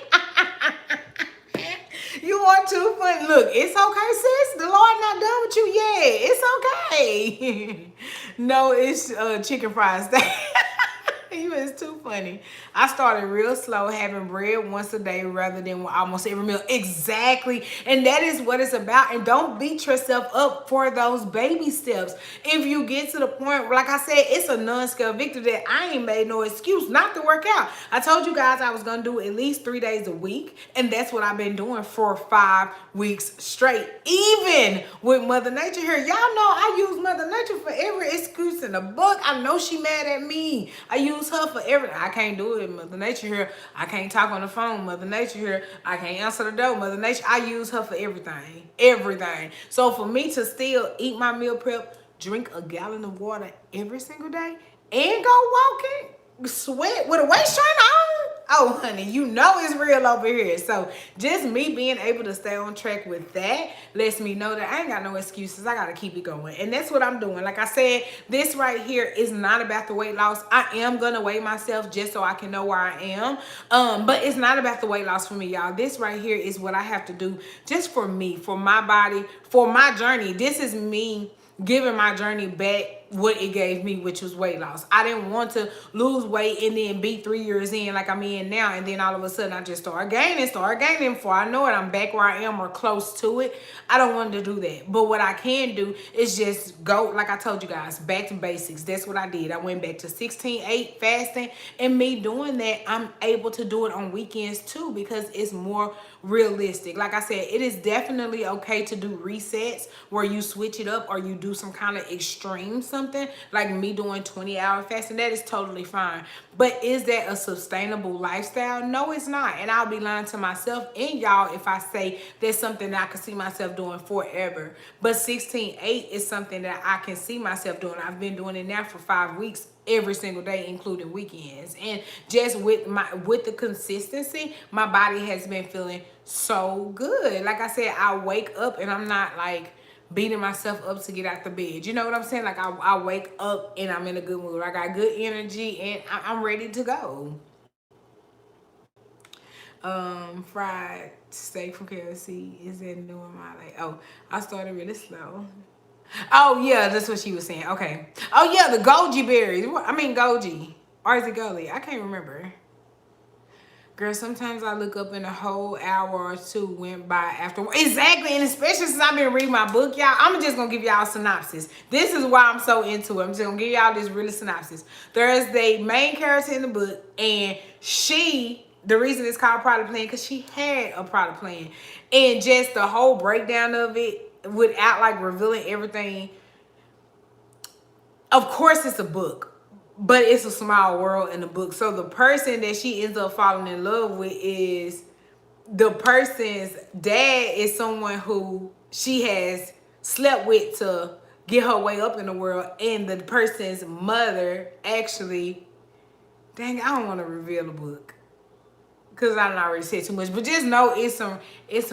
You are too funny. Look, it's okay, sis. The Lord not done with you yet. It's okay. No, it's chicken fried steak. You is too funny. I started real slow, having bread once a day rather than almost every meal. Exactly. And that is what it's about. And don't beat yourself up for those baby steps. If you get to the point, like I said, it's a non-scale victory that I ain't made no excuse not to work out. I told you guys I was going to do at least 3 days a week. And that's what I've been doing for 5 weeks straight. Even with Mother Nature here. Y'all know I use Mother Nature for every excuse in the book. I know she mad at me. I use her for everything. I can't do it. Mother Nature here. I can't talk on the phone. Mother Nature here. I can't answer the door. Mother Nature. I use her for everything. Everything. So for me to still eat my meal prep, drink a gallon of water every single day, and go walking, sweat with a waist trainer on. Oh, honey, you know it's real over here. So just me being able to stay on track with that lets me know that I ain't got no excuses. I got to keep it going. And that's what I'm doing. Like I said, this right here is not about the weight loss. I am going to weigh myself just so I can know where I am. But it's not about the weight loss for me, y'all. This right here is what I have to do just for me, for my body, for my journey. This is me giving my journey back what it gave me, which was weight loss. I didn't want to lose weight and then be 3 years in like I'm in now, and then all of a sudden I just start gaining. Before I know it, I'm back where I am or close to it. I don't want to do that. But what I can do is just go, like I told you guys, back to basics. That's what I did. I went back to 16/8 fasting, and me doing that, I'm able to do it on weekends too, because it's more realistic. Like I said, it is definitely okay to do resets where you switch it up or you do some kind of extreme something, like me doing 20-hour fasting. That is totally fine. But is that a sustainable lifestyle? No, it's not. And I'll be lying to myself and y'all if I say that's something that I can see myself doing forever. But 16/8 is something that I can see myself doing. I've been doing it now for 5 weeks, every single day, including weekends. And just with the consistency, my body has been feeling so good. Like I said, I wake up and I'm not like beating myself up to get out the bed. You know what I'm saying? Like I wake up and I'm in a good mood. I got good energy and I'm ready to go. Fried steak from KFC is that new in my life? Oh, I started really slow. Oh yeah, that's what she was saying. Okay. Oh yeah, the goji berries. I mean goji. Or is it goji? I can't remember. Girl, sometimes I look up and a whole hour or two went by after. Exactly, and especially since I've been reading my book, y'all, I'm just gonna give y'all a synopsis. This is why I'm so into it. I'm just gonna give y'all this really synopsis. There's the main character in the book, and the reason it's called product plan, because she had a product plan. And just the whole breakdown of it, without like revealing everything. Of course, it's a book, but it's a small world in the book. So the person that she ends up falling in love with is the person's dad is someone who she has slept with to get her way up in the world, and the person's mother actually, dang, I don't want to reveal the book because I done already said too much, but just know it's some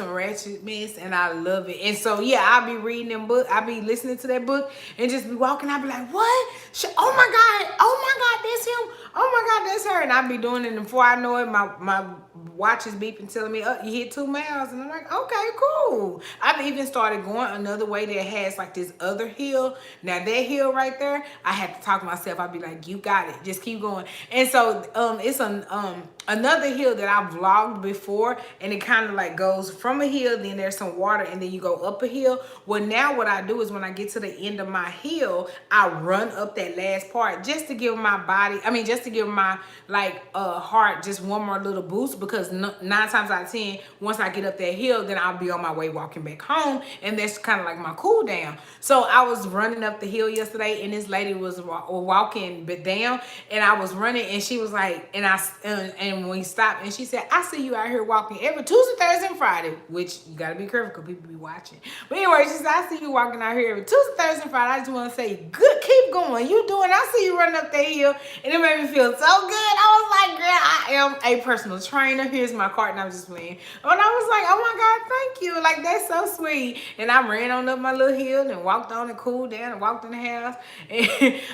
ratchet mess, and I love it. And so yeah, I'll be reading them book, I'll be listening to that book, and just be walking. I'll be like, what? Oh my god, that's him. Oh my god, that's her. And I'll be doing it, and before I know it, my watch is beeping, telling me, oh, you hit 2 miles. And I'm like, okay, cool. I've even started going another way that has like this other hill. Now that hill right there, I have to talk to myself. I'll be like, you got it, just keep going. And so it's another hill that I vlogged before, and it kind of like goes from a hill, then there's some water, and then you go up a hill. Well, now what I do is when I get to the end of my hill, I run up that last part just to give my body, just to give my heart just one more little boost, because 9 times out of 10, once I get up that hill, then I'll be on my way walking back home, and that's kind of like my cool down. So I was running up the hill yesterday, and this lady was walking down, and I was running, and she was like, and we stopped, and she said, I see you out here walking every Tuesday, Thursday, and Friday, which you gotta be careful because people be watching. But anyway, she said, I see you walking out here every Tuesday, Thursday, and Friday. I just want to say, good, keep going. You doing? I see you running up that hill, and it made me feel so good. I was like, girl, I am a personal trainer. Here's my card, and I was just playing. And I was like, oh my God, thank you. Like, that's so sweet. And I ran on up my little hill and walked on and cooled down and walked in the house.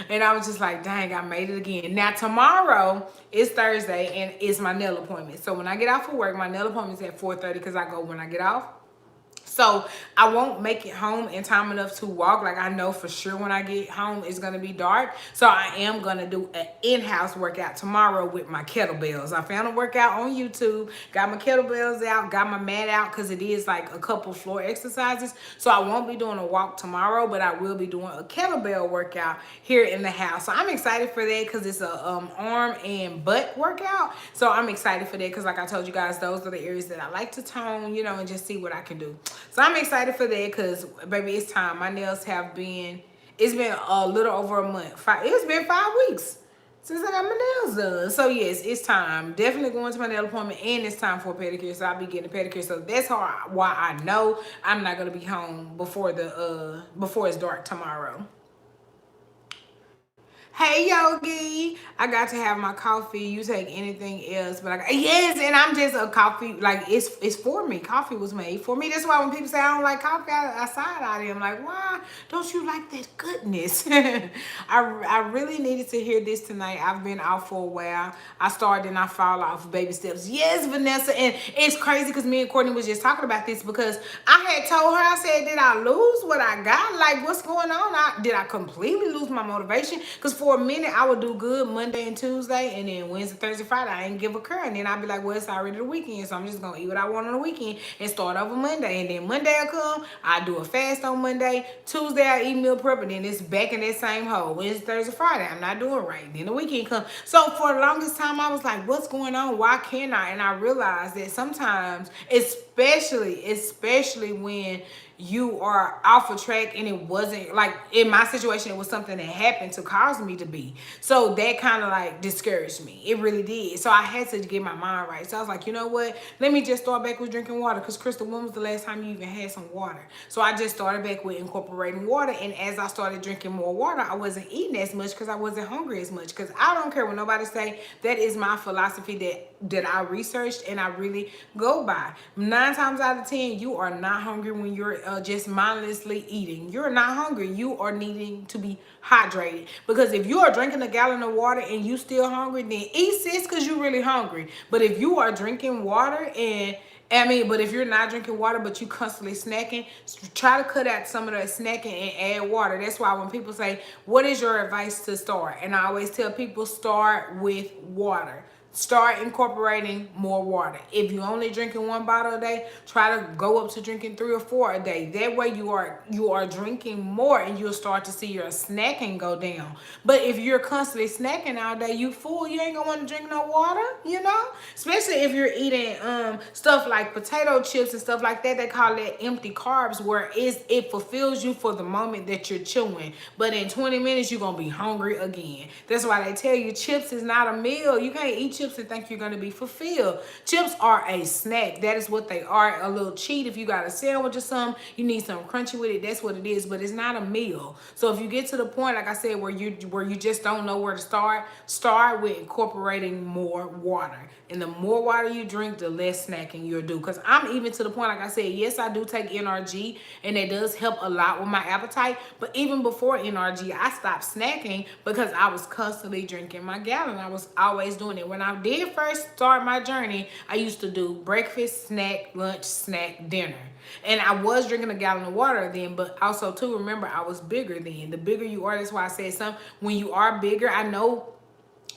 And I was just like, dang, I made it again. Now, tomorrow is Thursday, and it's my nail appointment. So when I get off of work, my nail appointment is at 4:30 because I go when I get off. So I won't make it home in time enough to walk. Like, I know for sure when I get home it's gonna be dark. So I am gonna do an in-house workout tomorrow with my kettlebells. I found a workout on YouTube, got my kettlebells out, got my mat out, because it is like a couple floor exercises. So I won't be doing a walk tomorrow, but I will be doing a kettlebell workout here in the house. So I'm excited for that because it's a arm and butt workout. So I'm excited for that because, like I told you guys, those are the areas that I like to tone, you know, and just see what I can do. So I'm excited for that because, baby, it's time. My nails have been, it's been a little over a month. It's been 5 weeks since I got my nails done. So yes, it's time. Definitely going to my nail appointment, and it's time for a pedicure. So I'll be getting a pedicure. So that's why I know I'm not gonna be home before it's dark tomorrow. Hey Yogi, I got to have my coffee. You take anything else, but yes, and I'm just a coffee, like it's for me. Coffee was made for me. That's why when people say I don't like coffee, I side eye them like, why don't you like that goodness? I really needed to hear this tonight. I've been out for a while. I started and I fall off baby steps. Yes, Vanessa, and it's crazy because me and Courtney was just talking about this because I had told her, I said, did I lose what I got? Like, what's going on? Did I completely lose my motivation? Because for a minute I would do good Monday and Tuesday, and then Wednesday, Thursday, Friday I ain't give a care, and then I'd be like, well, it's already the weekend, so I'm just gonna eat what I want on the weekend and start over Monday. And then Monday will come, I do a fast on Monday, Tuesday I eat meal prep, and then it's back in that same hole. Wednesday, Thursday, Friday I'm not doing right, then the weekend comes. So for the longest time I was like, what's going on? Why can't I? And I realized that sometimes, especially when you are off a track, and it wasn't like in my situation, it was something that happened to cause me to be. So that kind of like discouraged me. It really did. So I had to get my mind right. So I was like, you know what? Let me just start back with drinking water. Because Crystal, when was the last time you even had some water? So I just started back with incorporating water. And as I started drinking more water, I wasn't eating as much because I wasn't hungry as much. Because I don't care what nobody say. That is my philosophy that I researched and I really go by. 9 times out of 10, you are not hungry when you're just mindlessly eating. You're not hungry. You are needing to be hydrated. Because if you are drinking a gallon of water and you still hungry, then eat, sis, because you're really hungry. But if you are drinking water but if you're not drinking water, but you constantly snacking, try to cut out some of that snacking and add water. That's why when people say, what is your advice to start? And I always tell people, start with water. start incorporating more water. If you're only drinking 1 bottle a day, try to go up to drinking 3 or 4 a day. That way you are drinking more, and you'll start to see your snacking go down. But if you're constantly snacking all day, you fool, you ain't gonna want to drink no water, you know? Especially if you're eating stuff like potato chips and stuff like that. They call it empty carbs, where it fulfills you for the moment that you're chewing. But in 20 minutes, you're gonna be hungry again. That's why they tell you chips is not a meal. You can't eat chips and think you're gonna be fulfilled. Chips are a snack. That is what they are. A little cheat. If you got a sandwich or something, you need something crunchy with it. That's what it is. But it's not a meal. So if you get to the point, like I said, where you just don't know where to start with incorporating more water. And the more water you drink, the less snacking you'll do. Because I'm even to the point, like I said, yes, I do take NRG, and it does help a lot with my appetite. But even before NRG, I stopped snacking because I was constantly drinking my gallon. I was always doing it. When I did first start my journey, I used to do breakfast, snack, lunch, snack, dinner. And I was drinking a gallon of water then, but also too, remember, I was bigger then. The bigger you are, that's why I said something. When you are bigger, I know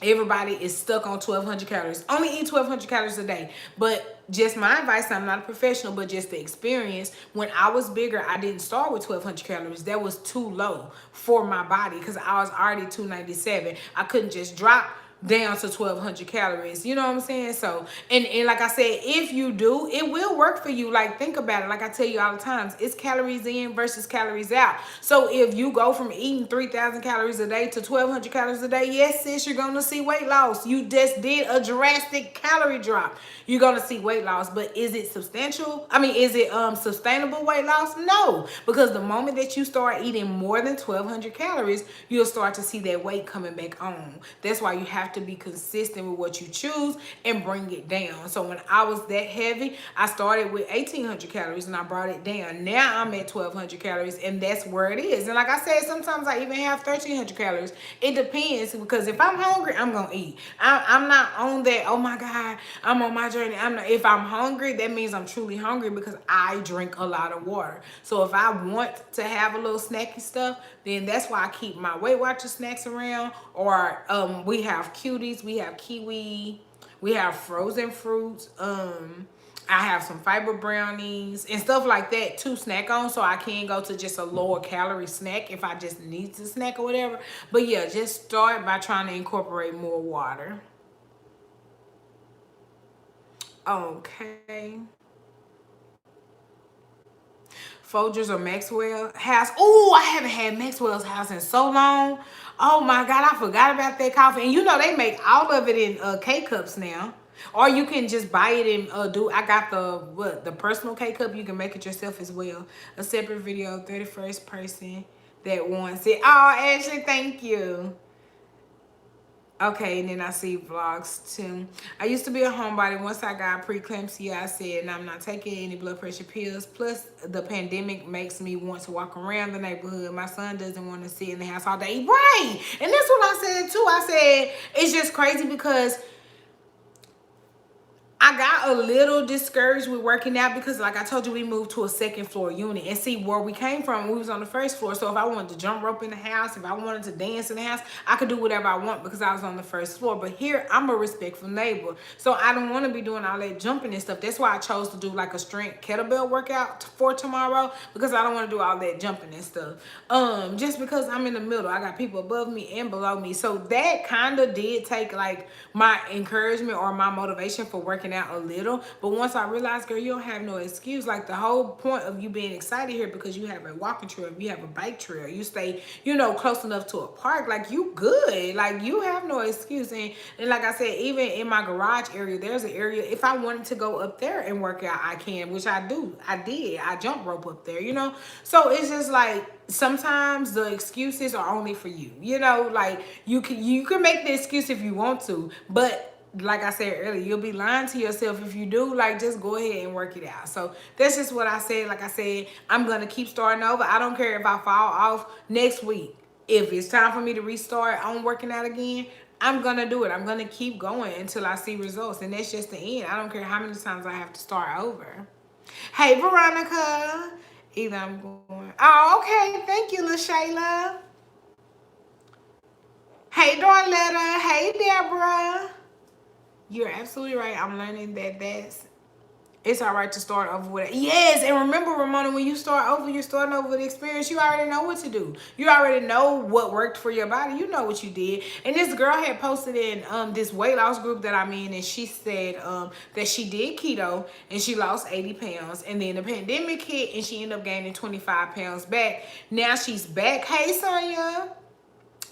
everybody is stuck on 1,200 calories. Only eat 1,200 calories a day. But just my advice, I'm not a professional, but just the experience. When I was bigger, I didn't start with 1,200 calories. That was too low for my body because I was already 297. I couldn't just drop down to 1,200 calories. You know what I'm saying? So, and like I said, if you do, it will work for you. Like, think about it. Like I tell you all the times, it's calories in versus calories out. So if you go from eating 3,000 calories a day to 1,200 calories a day, yes, sis, you're going to see weight loss. You just did a drastic calorie drop. You're going to see weight loss. But is it substantial? I mean, is it sustainable weight loss? No. Because the moment that you start eating more than 1,200 calories, you'll start to see that weight coming back on. That's why you have to be consistent with what you choose and bring it down. So when I was that heavy, I started with 1,800 calories and I brought it down. Now I'm at 1,200 calories, and that's where it is. And like I said, sometimes I even have 1,300 calories. It depends, because if I'm hungry, I'm gonna eat. I'm not on that, oh my God, I'm on my journey. If I'm hungry, that means I'm truly hungry because I drink a lot of water. So if I want to have a little snacky stuff, then that's why I keep my Weight Watchers snacks around. Or we have cuties, we have kiwi, we have frozen fruits. I have some fiber brownies and stuff like that to snack on, so I can go to just a lower calorie snack if I just need to snack or whatever. But yeah, just start by trying to incorporate more water. Okay. Folgers or Maxwell House. Oh, I haven't had Maxwell's House in so long. Oh my God, I forgot about that coffee. And you know they make all of it in K-cups now. Or you can just buy it and I got the personal K-cup. You can make it yourself as well. A separate video, 31st person that wants it. Oh, Ashley, thank you. Okay, and then I see vlogs too. I used to be a homebody. Once I got preeclampsia, I said, I'm not taking any blood pressure pills. Plus, the pandemic makes me want to walk around the neighborhood. My son doesn't want to sit in the house all day. Right. And that's what I said too. I said, it's just crazy because I got a little discouraged with working out because, like I told you, we moved to a second floor unit. And see, where we came from, we was on the first floor. So if I wanted to jump rope in the house, if I wanted to dance in the house, I could do whatever I want because I was on the first floor. But here, I'm a respectful neighbor. So I don't want to be doing all that jumping and stuff. That's why I chose to do like a strength kettlebell workout for tomorrow, because I don't want to do all that jumping and stuff. Just because I'm in the middle. I got people above me and below me. So that kind of did take like my encouragement or my motivation for working out a little. But once I realized, girl, you don't have no excuse. Like, the whole point of you being excited here because you have a walking trail, you have a bike trail, you stay, close enough to a park, like, you good. Like, you have no excuse. And like I said, even in my garage area, there's an area, if I wanted to go up there and work out, I can, which I do. I jump rope up there, so it's just like, sometimes the excuses are only for you. Like, you can make the excuse if you want to, but like I said earlier, you'll be lying to yourself if you do. Like, just go ahead and work it out. So that's just what I said. Like I said, I'm gonna keep starting over. I don't care if I fall off next week. If it's time for me to restart on working out again, I'm gonna do it. I'm gonna keep going until I see results, and that's just the end. I don't care how many times I have to start over. Hey, Veronica. Either I'm going. Oh, okay. Thank you, LaShayla. Hey, Darletta. Hey, Deborah. You're absolutely right. I'm learning that it's all right to start over with it. Yes, and remember, Ramona, when you start over, you're starting over with experience. You already know what to do. You already know what worked for your body. You know what you did. And this girl had posted in this weight loss group that I'm in, and she said that she did keto and she lost 80 pounds. And then the pandemic hit, and she ended up gaining 25 pounds back. Now she's back. Hey, Sonya.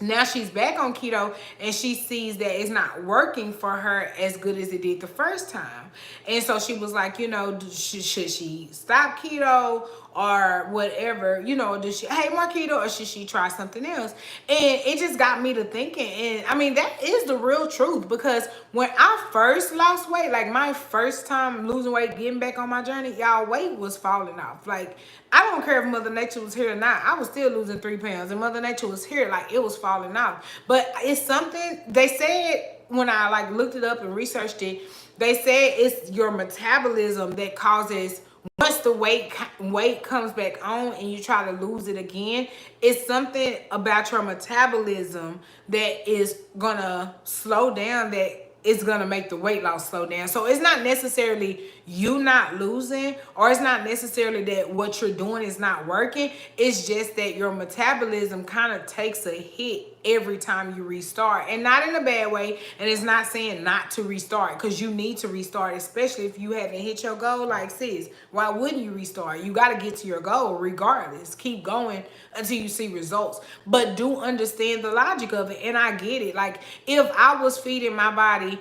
Now she's back on keto, and she sees that it's not working for her as good as it did the first time. And so she was like, you know, should she stop keto or whatever, you know, does she hate more keto, or should she try something else? And it just got me to thinking. And I mean, that is the real truth, because when I first lost weight, like my first time losing weight, getting back on my journey, y'all, weight was falling off. Like, I don't care if Mother Nature was here or not. I was still losing 3 pounds, and Mother Nature was here. Like, it was falling off. But it's something they said when I like looked it up and researched it. They said it's your metabolism that causes, once the weight comes back on and you try to lose it again, it's something about your metabolism that is gonna slow down, that it's gonna make the weight loss slow down. So it's not necessarily you not losing, or it's not necessarily that what you're doing is not working. It's just that your metabolism kind of takes a hit every time you restart, and not in a bad way. And it's not saying not to restart, because you need to restart, especially if you haven't hit your goal. Like, sis, why wouldn't you restart? You got to get to your goal regardless. Keep going until you see results, but do understand the logic of it. And I get it. Like, if I was feeding my body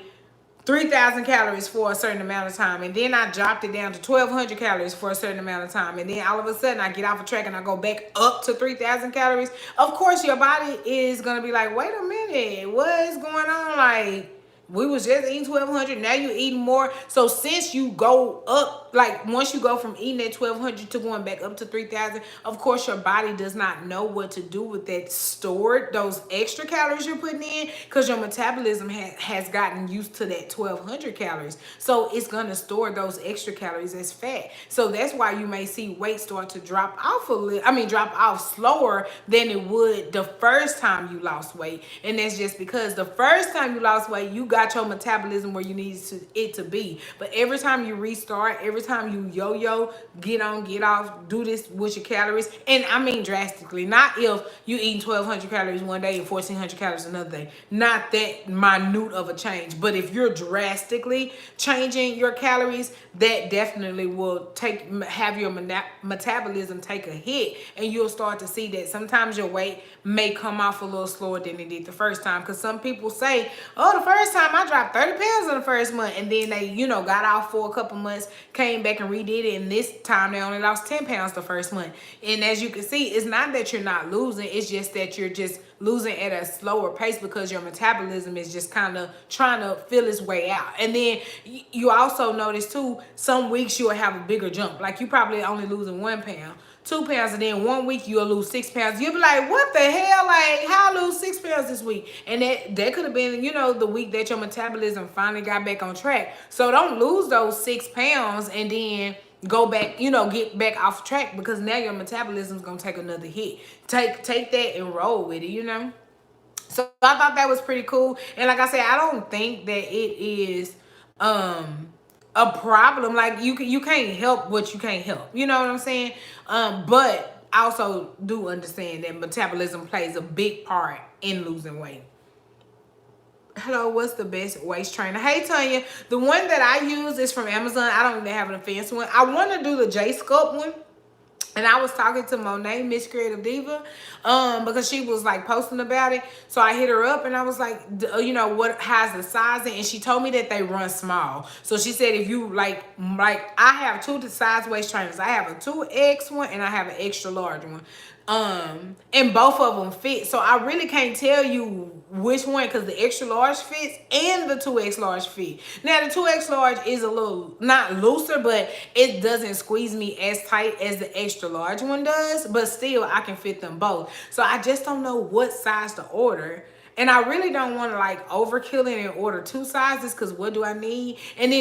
3,000 calories for a certain amount of time, and then I dropped it down to 1,200 calories for a certain amount of time, and then all of a sudden I get off a track and I go back up to 3,000 calories, of course your body is going to be like, wait a minute, what is going on? Like, we was just eating 1,200, now you eating more. So since you go up, like once you go from eating at 1,200 to going back up to 3,000, of course your body does not know what to do with that stored, those extra calories you're putting in, because your metabolism has gotten used to that 1,200 calories. So it's going to store those extra calories as fat. So that's why you may see weight start to drop off a little, drop off slower than it would the first time you lost weight. And that's just because the first time you lost weight, you got your metabolism where you need it to be. But every time you restart, every time you yo-yo, get on, get off, do this with your calories, and I mean drastically, not if you eating 1,200 calories one day and 1,400 calories another day, not that minute of a change. But if you're drastically changing your calories, that definitely will have your metabolism take a hit, and you'll start to see that sometimes your weight may come off a little slower than it did the first time. Because some people say, oh, the first time I dropped 30 pounds in the first month, and then they, got off for a couple months, came back and redid it, and this time they only lost 10 pounds the first month. And as you can see, it's not that you're not losing, it's just that you're just losing at a slower pace, because your metabolism is just kind of trying to feel its way out. And then you also notice too, some weeks you'll have a bigger jump. Like, you probably only losing 1 pound, 2 pounds, and then 1 week you'll lose 6 pounds. You'll be like, what the hell? Like, how I lose 6 pounds this week? And that could have been, the week that your metabolism finally got back on track. So don't lose those 6 pounds and then go back, get back off track, because now your metabolism's gonna take another hit. Take that and roll with it, So I thought that was pretty cool. And like I said, I don't think that it is a problem. Like, you can't help what you can't help. You know what I'm saying? But I also do understand that metabolism plays a big part in losing weight. Hello, what's the best waist trainer? Hey, Tanya, the one that I use is from Amazon. I don't even have a fancy one. I want to do the J Sculpt one. And I was talking to Monet, Miss Creative Diva, because she was like posting about it. So I hit her up and I was like, what has the sizing? And she told me that they run small. So she said, if you like I have two size waist trainers. I have a 2X one and I have an extra large one. And both of them fit. So I really can't tell you which one, because the extra large fits and the 2X large fit. Now the 2X large is a little not looser, but it doesn't squeeze me as tight as the extra large one does, but still I can fit them both. So I just don't know what size to order. And I really don't want to like overkill it and order 2 sizes, because what do I need? And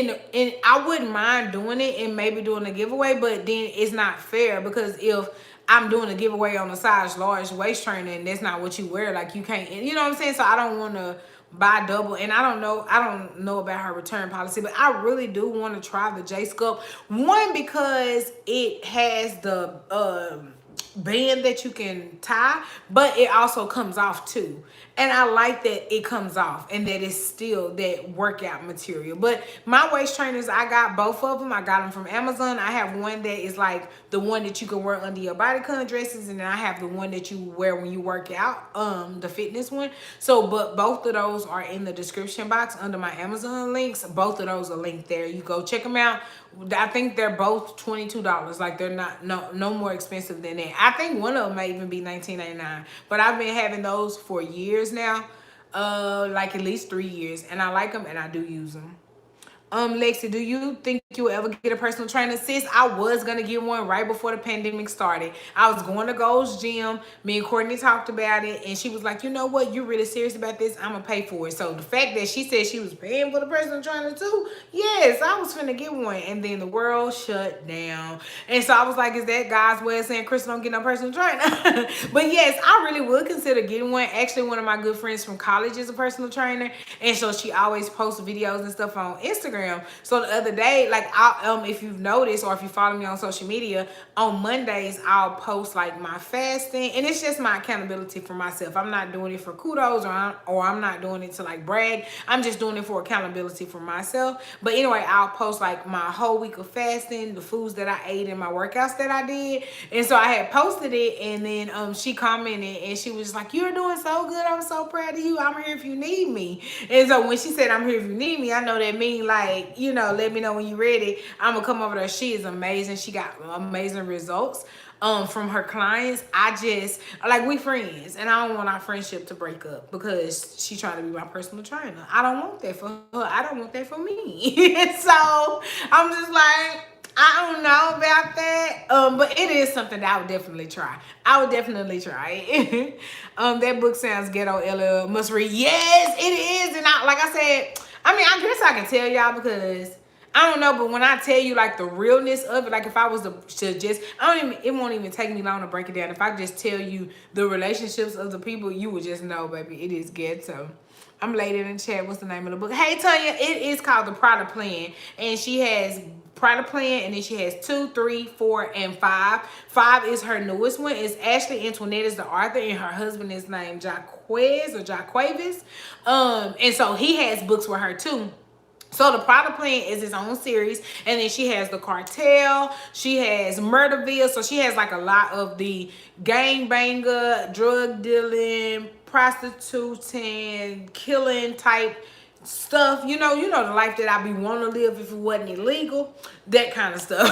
I wouldn't mind doing it and maybe doing a giveaway, but then it's not fair, because if I'm doing a giveaway on a size large waist trainer and that's not what you wear, like, you can't, you know what I'm saying? So I don't want to buy double. And I don't know about her return policy, but I really do want to try the J Sculpt one, because it has the band that you can tie, but it also comes off too. And I like that it comes off and that it's still that workout material. But my waist trainers, I got both of them. I got them from Amazon. I have one that is like the one that you can wear under your bodycon dresses, and then I have the one that you wear when you work out, the fitness one. So, but both of those are in the description box under my Amazon links. Both of those are linked there. You go check them out. I think they're both $22. Like, they're not no more expensive than that. I think one of them may even be $19.99. But I've been having those for years now, like at least 3 years, and I like them and I do use them. Lexi, do you think you will ever get a personal trainer? Sis, I was gonna get one right before the pandemic started. I was going to Gold's Gym. Me and Courtney talked about it, and she was like, you know what? You're really serious about this? I'm gonna pay for it. So the fact that she said she was paying for the personal trainer too, yes, I was finna get one. And then the world shut down. And so I was like, is that God's way of saying Chris don't get no personal trainer? But yes, I really would consider getting one. Actually, one of my good friends from college is a personal trainer, and so she always posts videos and stuff on Instagram. So the other day, like, if you've noticed, or if you follow me on social media, on Mondays I'll post like my fasting, and it's just my accountability for myself. I'm not doing it for kudos, or I'm not doing it to like brag. I'm just doing it for accountability for myself. But anyway, I'll post like my whole week of fasting, the foods that I ate, and my workouts that I did. And so I had posted it, and then she commented, and she was like, "You're doing so good. I'm so proud of you. I'm here if you need me." And so when she said, "I'm here if you need me," I know that mean like, you know, let me know when you're ready. I'm gonna come over there. She is amazing. She got amazing results from her clients. I just, like, we friends, and I don't want our friendship to break up because she trying to be my personal trainer. I don't want that for her. I don't want that for me. So I'm just like, I don't know about that. But it is something that I would definitely try. I would definitely try it. That book sounds ghetto. LL must read. Yes, it is. And like I said, I mean, I guess I can tell y'all because I don't know, but when I tell you like the realness of it, like if I was to just, it won't even take me long to break it down. If I just tell you the relationships of the people, you would just know, baby, it is ghetto. I'm late in the chat. What's the name of the book? Hey, Tanya, it is called The Product Plan, and she has Product Plan, and then she has 2, 3, 4, and 5. 5 is her newest one. It's Ashley Antoinette is the author, and her husband is named Jaquavis. And so he has books with her too. So the Product Plan is its own series, and then she has The Cartel, she has Murderville, so she has like a lot of the gangbanger, drug dealing, prostituting, killing type stuff, you know the life that I be wanting to live if it wasn't illegal, that kind of stuff.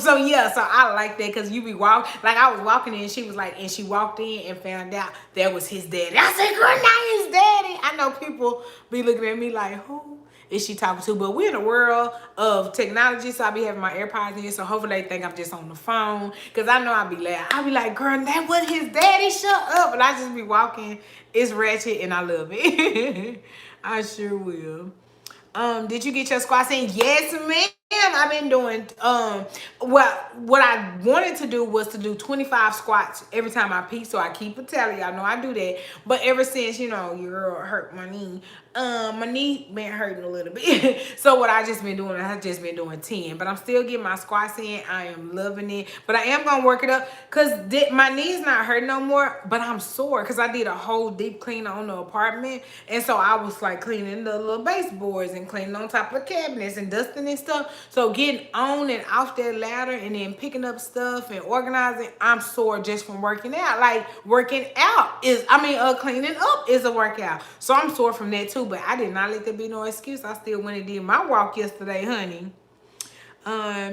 So yeah, so I like that because you be walking, like I was walking in, and she was like, and she walked in and found out that was his daddy. I said, girl, not his daddy. I know people be looking at me like, who is she talking to? But we're in a world of technology, so I be having my AirPods in, so hopefully they think I'm just on the phone, because I know I be loud. I be like, girl, that was his daddy, shut up. And I just be walking. It's ratchet and I love it. I sure will. Did you get your squats in? Yes, ma'am. I've been doing, well, what I wanted to do was to do 25 squats every time I pee, so I keep a tally. Y'all know I do that. But ever since, your girl hurt my knee, my knee been hurting a little bit. So what I just been doing, I've just been doing 10. But I'm still getting my squats in. I am loving it. But I am going to work it up because my knee is not hurting no more. But I'm sore because I did a whole deep clean on the apartment. And so I was like cleaning the little baseboards and cleaning on top of the cabinets and dusting and stuff. So getting on and off that ladder and then picking up stuff and organizing, I'm sore just from working out. Like working out is, cleaning up is a workout. So I'm sore from that too, but I did not let there be no excuse. I still went and did my walk yesterday, honey.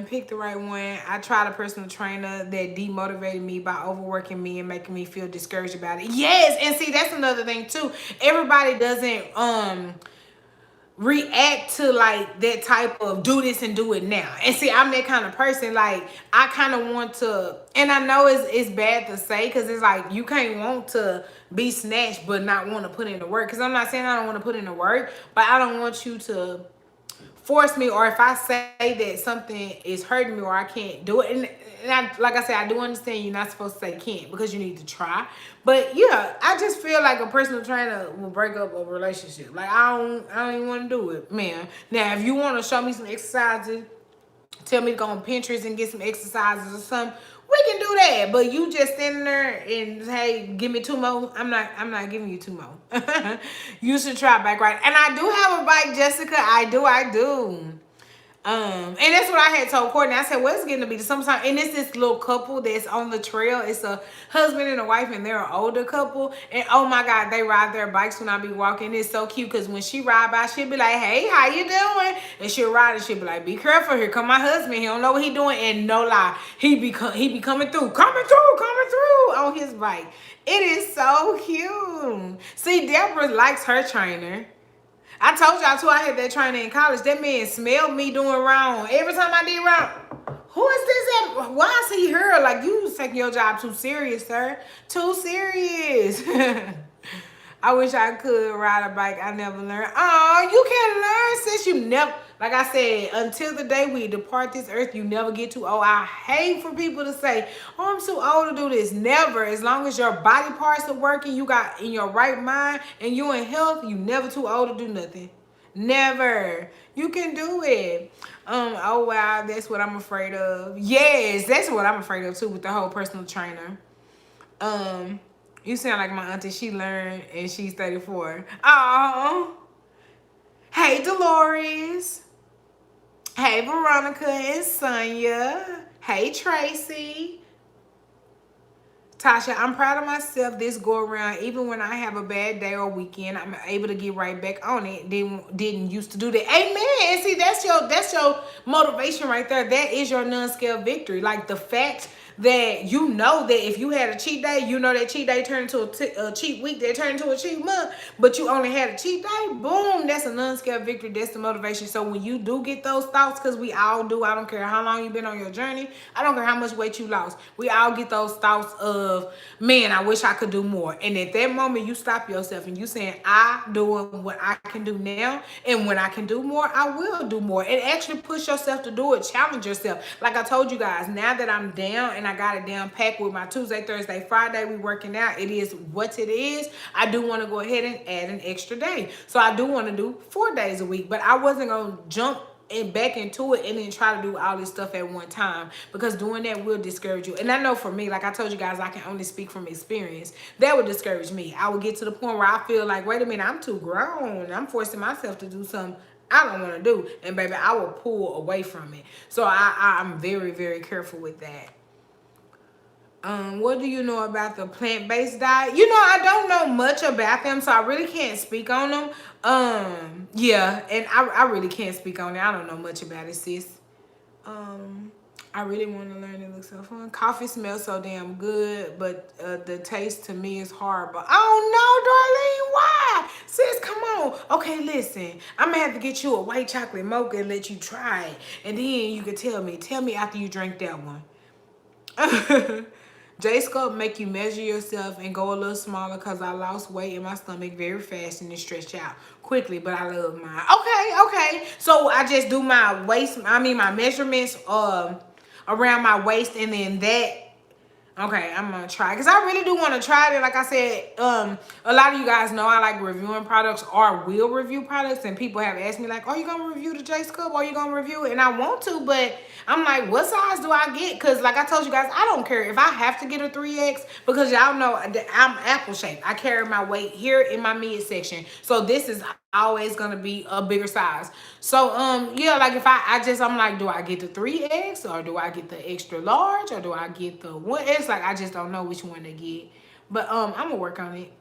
Pick the right one. I tried a personal trainer that demotivated me by overworking me and making me feel discouraged about it. Yes, and see, that's another thing too. Everybody doesn't react to like that type of do this and do it now. And see, I'm that kind of person. Like I kind of want to, and I know it's bad to say because it's like you can't want to be snatched but not want to put in the work. Because I'm not saying I don't want to put in the work, but I don't want you to force me, or if I say that something is hurting me or I can't do it. And I, like I said, I do understand you're not supposed to say can't because you need to try. But yeah, I just feel like a personal trainer will break up a relationship. Like I don't even want to do it, man. Now, if you want to show me some exercises, tell me to go on Pinterest and get some exercises or something, we can do that. But you just standing there and hey, give me two more. I'm not giving you two more. You should try bike ride. And I do have a bike, Jessica. I do. And that's what I had told Courtney. I said, well, it's getting to be sometimes, and it's this little couple that's on the trail. It's a husband and a wife, and they're an older couple. And oh my God, they ride their bikes when I be walking. It's so cute because when she ride by, she'll be like, hey, how you doing? And she'll ride and she'll be like, be careful, here come my husband. He don't know what he doing. And no lie, he be coming through on his bike. It is so cute. See, Deborah likes her trainer. I told y'all too, I had that trainer in college. That man smelled me doing wrong. Every time I did wrong, who is this at? Why is he here? Like, you taking your job too serious, sir. Too serious. I wish I could ride a bike. I never learned. Oh, you can learn since you never, like I said, until the day we depart this earth, you never get too old. I hate for people to say, oh, I'm too old to do this. Never. As long as your body parts are working, you got in your right mind, and you in health, you never too old to do nothing. Never. You can do it. Oh wow, that's what I'm afraid of. Yes, that's what I'm afraid of too with the whole personal trainer. You sound like my auntie. She learned and she's 34. Oh. Hey, Dolores. Hey, Veronica and Sonia. Hey, Tracy. Tasha, I'm proud of myself this go around. Even when I have a bad day or weekend, I'm able to get right back on it. Didn't used to do that. Amen. And see, that's your motivation right there. That is your non-scale victory. Like the fact that you know that if you had a cheat day, you know that cheat day turned into a cheat week, that turned into a cheat month, but you only had a cheat day, boom, that's a non-scale victory. That's the motivation. So when you do get those thoughts, because we all do, I don't care how long you've been on your journey, I don't care how much weight you lost, we all get those thoughts of, man, I wish I could do more. And at that moment, you stop yourself and you saying, I doing what I can do now, and when I can do more, I will do more. And actually push yourself to do it. Challenge yourself. Like I told you guys, now that I'm down and I got it down packed with my Tuesday, Thursday, Friday, we working out. It is what it is. I do want to go ahead and add an extra day. So I do want to do 4 days a week, but I wasn't going to jump and back into it and then try to do all this stuff at one time, because doing that will discourage you. And I know for me, like I told you guys, I can only speak from experience. That would discourage me. I would get to the point where I feel like, wait a minute, I'm too grown. I'm forcing myself to do something I don't want to do. And baby, I will pull away from it. So I'm very, very careful with that. What do you know about the plant-based diet? You know, I don't know much about them, so I really can't speak on them. Yeah, and I really can't speak on it. I don't know much about it, sis. I really want to learn. It looks so fun. Coffee smells so damn good, but the taste to me is horrible. Oh no, Darlene, why? Sis, come on. Okay, listen. I'm gonna have to get you a white chocolate mocha and let you try it, and then you can tell me. Tell me after you drink that one. J-Scope make you measure yourself and go a little smaller, because I lost weight in my stomach very fast and it stretched out quickly, but I love mine. Okay. So I just do my my measurements around my waist, and then that. Okay, I'm gonna try, because I really do want to try it. Like I said, a lot of you guys know I like reviewing products or will review products, and people have asked me like, are you gonna review the J Cup? Are you gonna review it? And I want to, but I'm like, what size do I get? Because like I told you guys, I don't care if I have to get a 3X, because y'all know that I'm apple shaped. I carry my weight here in my midsection, so this is always gonna be a bigger size. So yeah, like if I'm like, do I get the 3X or do I get the extra large or do I get the one? It's like I just don't know which one to get. But I'm gonna work on it.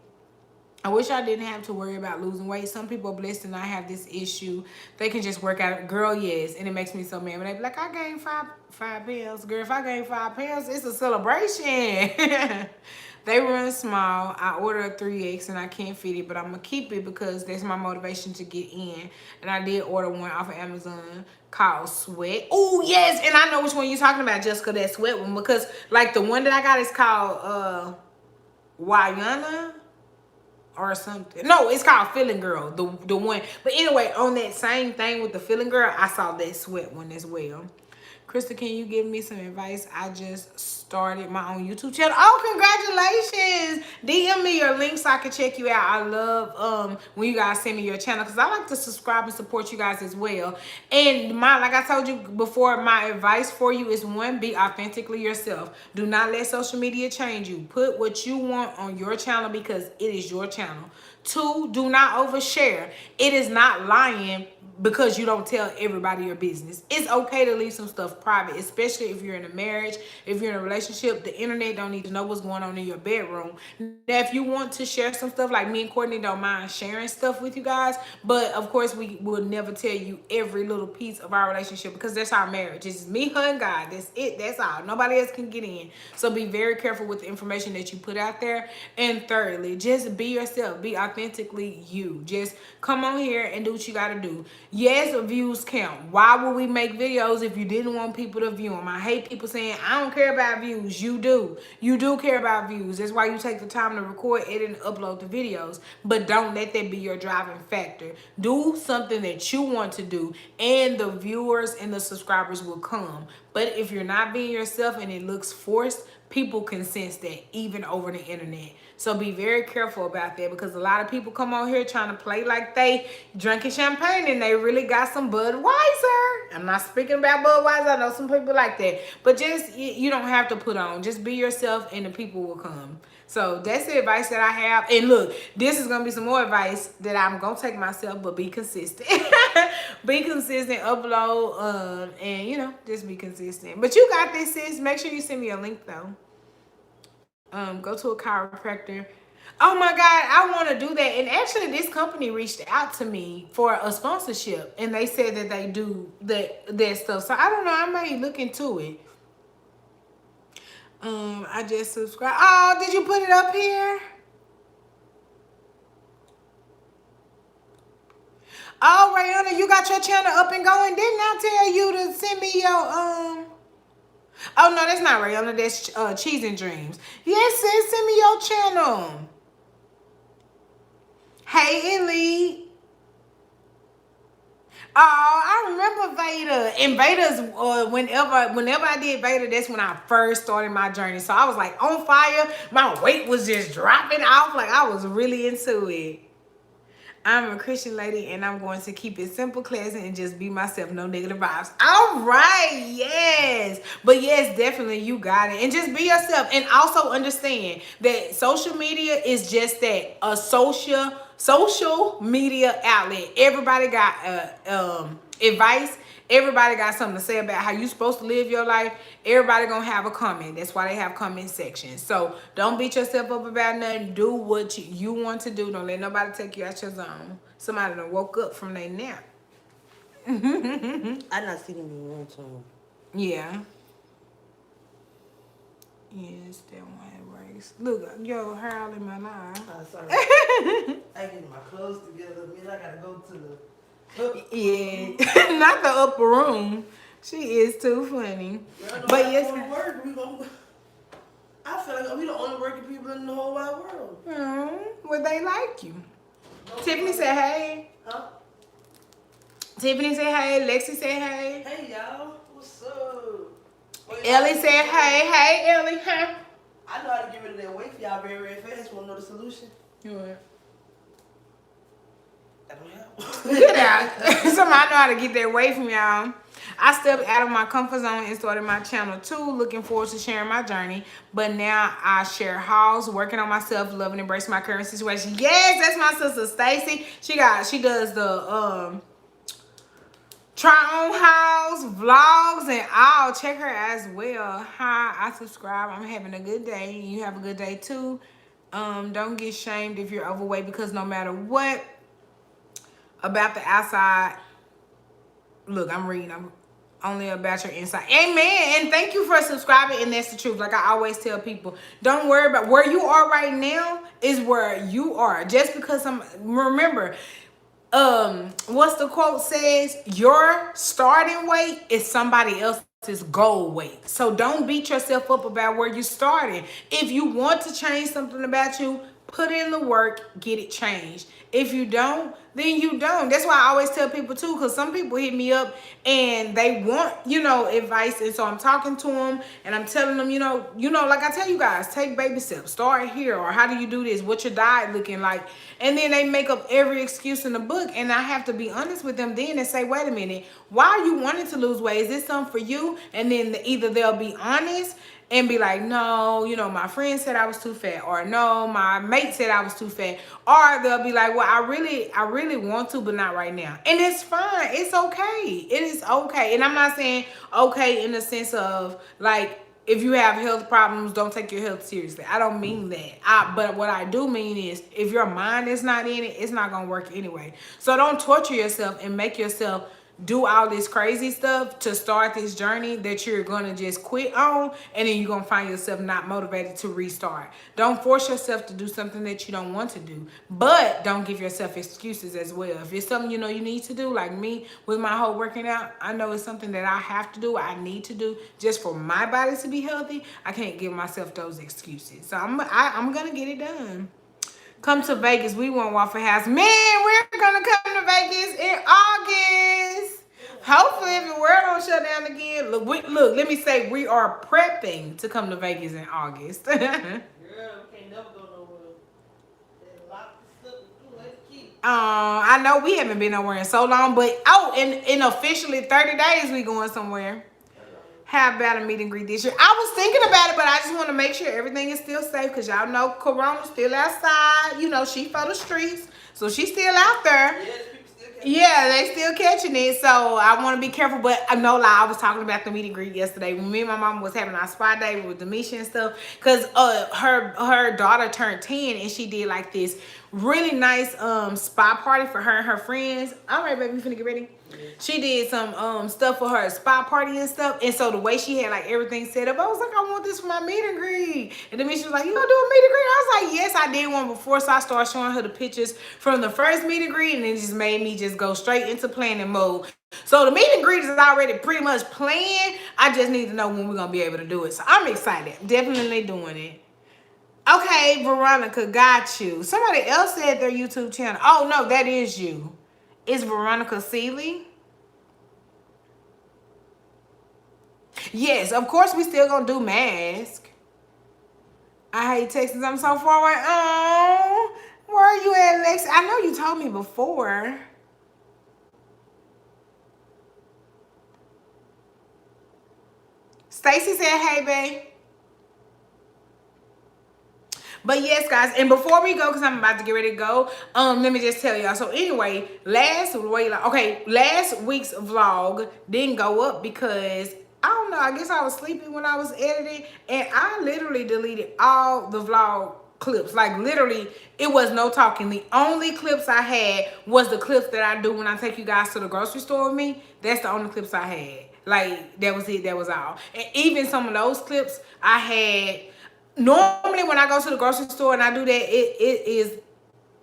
I wish I didn't have to worry about losing weight. Some people are blessed and I have this issue. They can just work out. Girl, yes. And it makes me so mad when they be like, I gained five pounds. Girl, if I gain 5 pounds, it's a celebration. They run small. I order a 3X and I can't fit it, but I'm going to keep it because that's my motivation to get in. And I did order one off of Amazon called Sweat. Oh, yes. And I know which one you're talking about, Jessica, that Sweat one. Because, like, the one that I got is called Wayana. or something. No, it's called Feeling Girl, the one. But anyway, on that same thing with the Feeling Girl, I saw that sweat one as well. Krista, can you give me some advice? I just started my own YouTube channel. Oh, congratulations! DM me your link so I can check you out. I love when you guys send me your channel because I like to subscribe and support you guys as well. And like I told you before, my advice for you is one, be authentically yourself. Do not let social media change you. Put what you want on your channel because it is your channel. Two, do not overshare. It is not lying because you don't tell everybody your business. It's okay to leave some stuff private, especially if you're in a marriage, if you're in a relationship. The internet don't need to know what's going on in your bedroom. Now, if you want to share some stuff, like me and Courtney don't mind sharing stuff with you guys, but of course we will never tell you every little piece of our relationship because that's our marriage. It's me, her, and God. That's it. That's all. Nobody else can get in. So be very careful with the information that you put out there. And thirdly, just be yourself. Be authentically you. Just come on here and do what you got to do. Yes, views count. Why would we make videos if you didn't want people to view them? I hate people saying, I don't care about views. You do. You do care about views. That's why you take the time to record, edit, and upload the videos. But don't let that be your driving factor. Do something that you want to do, and the viewers and the subscribers will come. But if you're not being yourself and it looks forced, people can sense that even over the internet. So be very careful about that because a lot of people come on here trying to play like they drinking champagne and they really got some Budweiser. I'm not speaking about Budweiser. I know some people like that. But just, you don't have to put on. Just be yourself and the people will come. So that's the advice that I have. And look, this is going to be some more advice that I'm going to take myself, but be consistent. Be consistent, upload, and, you know, just be consistent. But you got this, sis. Make sure you send me a link, though. Go to a chiropractor. Oh my God, I want to do that. And actually, this company reached out to me for a sponsorship, and they said that they do that stuff. So I don't know. I may look into it. I just subscribed. Oh, did you put it up here? Oh, Rayana, you got your channel up and going. Didn't I tell you to send me your Oh no, that's not Rayana. That's Cheese and Dreams. Yes, sis, send me your channel. Hey, Ellie. Oh, I remember Veda. And Veda's whenever I did Veda, that's when I first started my journey. So I was like on fire. My weight was just dropping off. Like I was really into it. I'm a Christian lady and I'm going to keep it simple, classy, and just be myself. No negative vibes. All right. Yes. But yes, definitely you got it. And just be yourself. And also understand that social media is just that, a social media outlet. Everybody got advice. Everybody got something to say about how you supposed to live your life. Everybody gonna have a comment. That's why they have comment sections. So don't beat yourself up about nothing. Do what you want to do. Don't let nobody take you out your zone. Somebody done woke up from their nap. I not seen him in a long time. Yeah. Yes, that one race. Look, yo, her all in my line. Sorry. I get my clothes together. Man, I gotta go to the yeah, not the upper room. She is too funny. But yes, I feel like we the only working people in the whole wide world. Well, they like you. No, Tiffany said hey. Huh? Tiffany said hey. Lexi said hey. Hey y'all, what's up? Ellie said hey. Hey Ellie, huh? I know how to get rid of that weight for y'all very, very fast. Want to know the solution? What? Get out. Somebody know how to get that away from y'all. I stepped out of my comfort zone and started my channel too. Looking forward to sharing my journey. But now I share hauls, working on myself, loving and embracing my current situation. Yes, that's my sister Stacy. She does the try on hauls, vlogs, and all. Check her as well. Hi, I subscribe. I'm having a good day. You have a good day too. Don't get shamed if you're overweight because no matter what about the outside, look, I'm reading. I'm only about your inside. Amen. And thank you for subscribing. And that's the truth. Like I always tell people, don't worry about where you are right now is where you are. Just because remember, what's the quote says? Your starting weight is somebody else's goal weight. So don't beat yourself up about where you started. If you want to change something about you, Put in the work, get it changed. If you don't, then you don't. That's why I always tell people too, because some people hit me up and they want, advice. And so I'm talking to them and I'm telling them, like I tell you guys, take baby steps. Start here, or how do you do this? What's your diet looking like? And then they make up every excuse in the book. And I have to be honest with them then and say, wait a minute, why are you wanting to lose weight? Is this something for you? And then either they'll be honest and be like, no, my friend said I was too fat, or no, my mate said I was too fat, or they'll be like, well, I really want to, but not right now. And it's fine. It's okay. It is okay. And I'm not saying okay in the sense of like, if you have health problems, don't take your health seriously. I don't mean that. But what I do mean is, if your mind is not in it, it's not going to work anyway. So don't torture yourself and make yourself do all this crazy stuff to start this journey that you're going to just quit on, and then you're going to find yourself not motivated to restart. Don't force yourself to do something that you don't want to do, but don't give yourself excuses as well. If it's something you need to do, like me with my whole working out, I know it's something that I have to do, I need to do just for my body to be healthy. I can't give myself those excuses. So I'm going to get it done. Come to Vegas. We want Waffle House. Man, we're going to come to Vegas in August. Hopefully, if the world don't shut down again. Look, let me say, we are prepping to come to Vegas in August. Girl, we can't never go nowhere. They lock this up and let's keep. I know we haven't been nowhere in so long, but in officially 30 days we going somewhere. How about a meet and greet this year? I was thinking about it, but I just want to make sure everything is still safe, because y'all know Corona's still outside. She for the streets, so she's still out there. Yes, people still catch Yeah, they still catching it, so I want to be careful. But no lie, I was talking about the meet and greet yesterday when me and my mom was having our spa day with Demisha and stuff, because her daughter turned 10 and she did like this really nice spa party for her and her friends. All right, baby, you finna get ready? She did some stuff for her spa party and stuff, and so the way she had like everything set up, I was like, I want this for my meet and greet. And then she was like, you gonna do a meet and greet? I was like, yes, I did one before. So I started showing her the pictures from the first meet and greet, and it just made me just go straight into planning mode. So the meet and greet is already pretty much planned. I just need to know when we're gonna be able to do it. So I'm excited. Definitely doing it. Okay, Veronica, got you. Somebody else said their YouTube channel. Oh no, that is you. It's Veronica Seeley. Yes, of course we still gonna do mask. I hate Texas. I'm so far away. Oh, where are you at, Lex? I know you told me before. Stacy said, hey, babe. But yes, guys, and before we go, because I'm about to get ready to go, let me just tell y'all. So anyway, last week's vlog didn't go up because I don't know, I guess I was sleeping when I was editing, and I literally deleted all the vlog clips. Like literally, it was no talking. The only clips I had was the clips that I do when I take you guys to the grocery store with me. That's the only clips I had. Like, that was it. That was all. And even some of those clips I had. Normally when I go to the grocery store and I do that, it is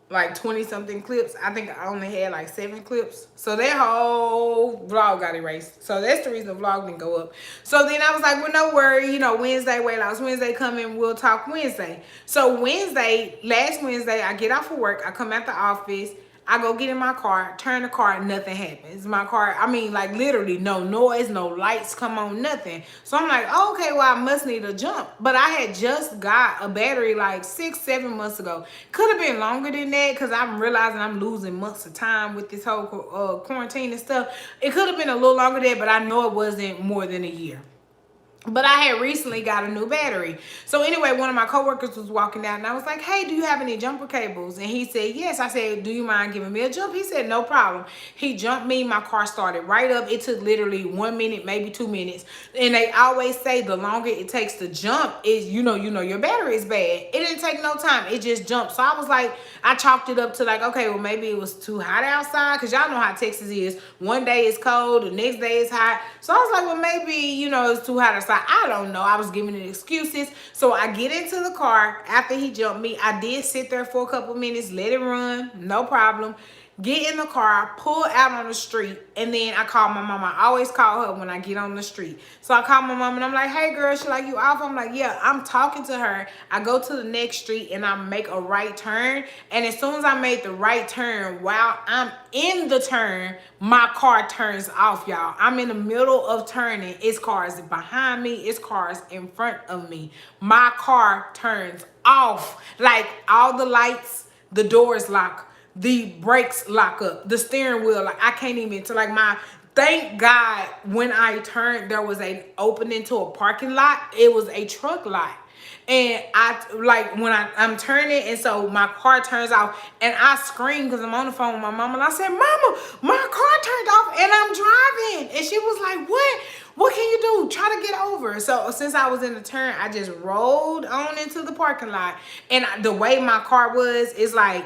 like 20 something clips. I think I only had like 7 clips. So that whole vlog got erased. So that's the reason the vlog didn't go up. So then I was like, well, no worry, Wednesday, Weight Loss Wednesday coming, we'll talk Wednesday. So last Wednesday, I get off of work, I come out the office, I go get in my car, turn the car, nothing happens. My car, like literally no noise, no lights come on, nothing. So I'm like, oh, okay, well, I must need a jump. But I had just got a battery like 6-7 months ago. Could have been longer than that, because I'm realizing I'm losing months of time with this whole quarantine and stuff. It could have been a little longer than that, but I know it wasn't more than a year. But I had recently got a new battery. So anyway, one of my coworkers was walking out and I was like, hey, do you have any jumper cables? And he said, yes. I said, do you mind giving me a jump? He said, no problem. He jumped me. My car started right up. It took literally 1 minute, maybe 2 minutes. And they always say the longer it takes to jump is, your battery is bad. It didn't take no time. It just jumped. So I was like, I chalked it up to like, okay, well, maybe it was too hot outside. Because y'all know how Texas is. One day it's cold. The next day it's hot. So I was like, well, maybe, it's too hot outside. I don't know. I was giving it excuses. So I get into the car after he jumped me. I did sit there for a couple minutes, let it run, no problem. get in the car, pull out on the street, and then I call my mama. I always call her when I get on the street. So I call my mom and I'm like, hey girl, she like, you off? I'm like, yeah. I'm talking to her. I go to the next street and I make a right turn. And as soon as I made the right turn, while I'm in the turn, my car turns off, y'all. I'm in the middle of turning. It's cars behind me. It's cars in front of me. My car turns off. Like all the lights, the doors lock, the brakes lock up, the steering wheel, like I can't even, to like my, thank God when I turned, there was an opening to a parking lot. It was a truck lot. And I, like, when I'm turning, and so my car turns off, and I scream because I'm on the phone with my mama, and I said, Mama, my car turned off, and I'm driving. And she was like, what? What can you do? Try to get over. So since I was in the turn, I just rolled on into the parking lot. And the way my car was, is like,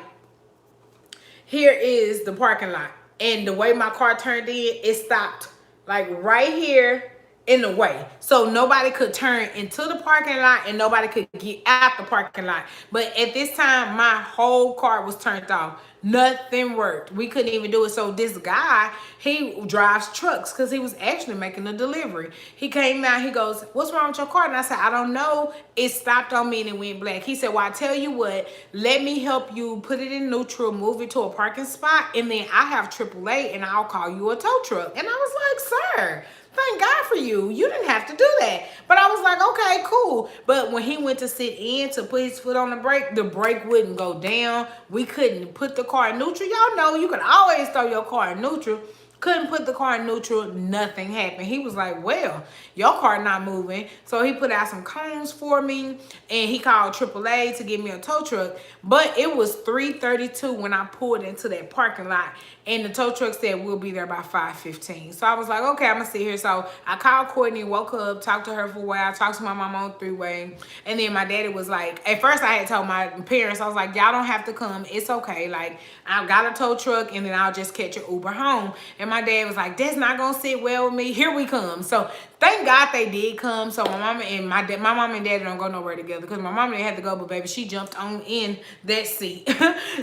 here is the parking lot. And the way my car turned in, it stopped like right here in the way. So nobody could turn into the parking lot and nobody could get out the parking lot. But at this time, my whole car was turned off. Nothing worked. We couldn't even do it. So this guy, he drives trucks because he was actually making a delivery. He came out, he goes, what's wrong with your car? And I said, I don't know. It stopped on me and it went black. He said, well, I tell you what, let me help you put it in neutral, move it to a parking spot, and then I have AAA and I'll call you a tow truck. And I was like, sir, thank God for you. You didn't have to do that. But I was like, okay, cool. But when he went to sit in to put his foot on the brake wouldn't go down. We couldn't put the car in neutral. Y'all know you can always throw your car in neutral. Couldn't put the car in neutral. Nothing happened. He was like, well, your car not moving. So he put out some cones for me, and he called AAA to give me a tow truck. But it was 3:32 when I pulled into that parking lot, and the tow truck said we'll be there by 5:15. So I was like, okay, I'm gonna sit here. So I called Courtney, woke her up, talked to her for a while, talked to my mom on three-way, and then my daddy was like, at first I had told my parents, I was like, y'all don't have to come. It's okay. Like, I've got a tow truck, and then I'll just catch an Uber home. And my dad was like, that's not gonna sit well with me. Here we come. So thank God they did come. So my mama and my mom and daddy don't go nowhere together because my mama didn't have to go, but baby, she jumped on in that seat.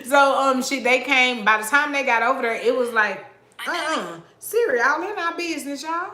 So they came. By the time they got over there, it was like, Siri, all in our business, y'all.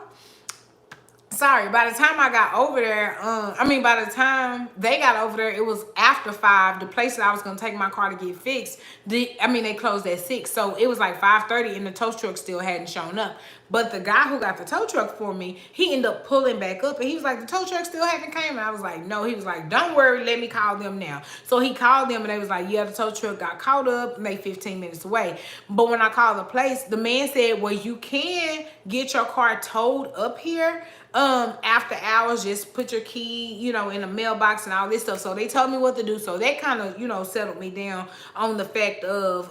Sorry, by the time I got over there, by the time they got over there, it was after 5. The place that I was gonna take my car to get fixed, they closed at 6, so it was like 5:30, and the tow truck still hadn't shown up. But the guy who got the tow truck for me, he ended up pulling back up, and he was like, the tow truck still haven't came. And I was like, no. He was like, don't worry, let me call them now. So he called them, and they was like, yeah, the tow truck got caught up, and they 15 minutes away. But when I called the place, the man said, well, you can get your car towed up here after hours. Just put your key, in the mailbox and all this stuff. So they told me what to do. So that kind of, settled me down on the fact of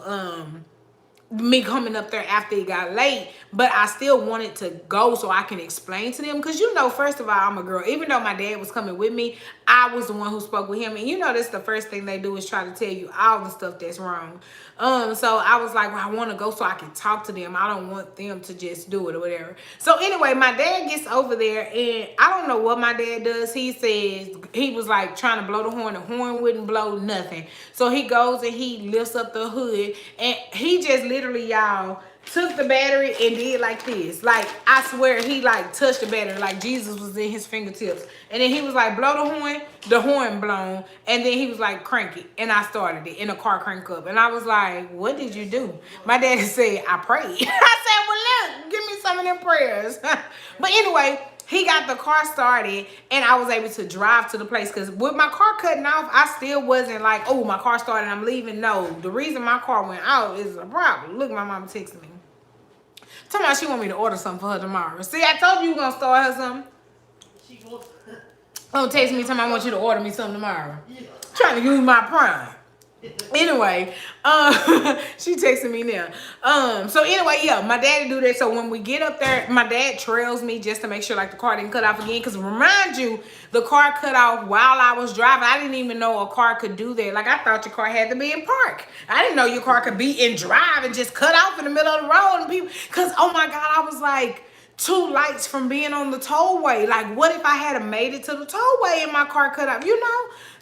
me coming up there after it got late. But I still wanted to go so I can explain to them, because first of all, I'm a girl. Even though my dad was coming with me, I was the one who spoke with him, and that's the first thing they do is try to tell you all the stuff that's wrong. So I was like, well, I want to go so I can talk to them. I don't want them to just do it or whatever. So anyway, my dad gets over there, and I don't know what my dad does. He says he was like trying to blow the horn wouldn't blow nothing. So he goes and he lifts up the hood, and he just literally, y'all, took the battery and did like this. Like, I swear he like touched the battery like Jesus was in his fingertips. And then he was like, blow the horn blown. And then he was like, crank it. And I started it, and the car cranked up. And I was like, what did you do? My daddy said, I prayed. I said, well, look, give me some of them prayers. But anyway, he got the car started, and I was able to drive to the place, because with my car cutting off, I still wasn't like, oh, my car started, I'm leaving. No, the reason my car went out is a problem. Look, my mama texted me. Tell me she want me to order something for her tomorrow. See, I told you you were going to start her something. She wants. Don't text me, tell me I want you to order me something tomorrow. Yeah. Trying to use my Prime. Anyway, she texting me now. So anyway, yeah, my daddy do that. So when we get up there, my dad trails me just to make sure like the car didn't cut off again. Because remind you, the car cut off while I was driving. I didn't even know a car could do that. Like, I thought your car had to be in park. I didn't know your car could be in drive and just cut off in the middle of the road. And people, because oh my God, I was like 2 lights from being on the tollway. Like, what if I had made it to the tollway and my car cut off,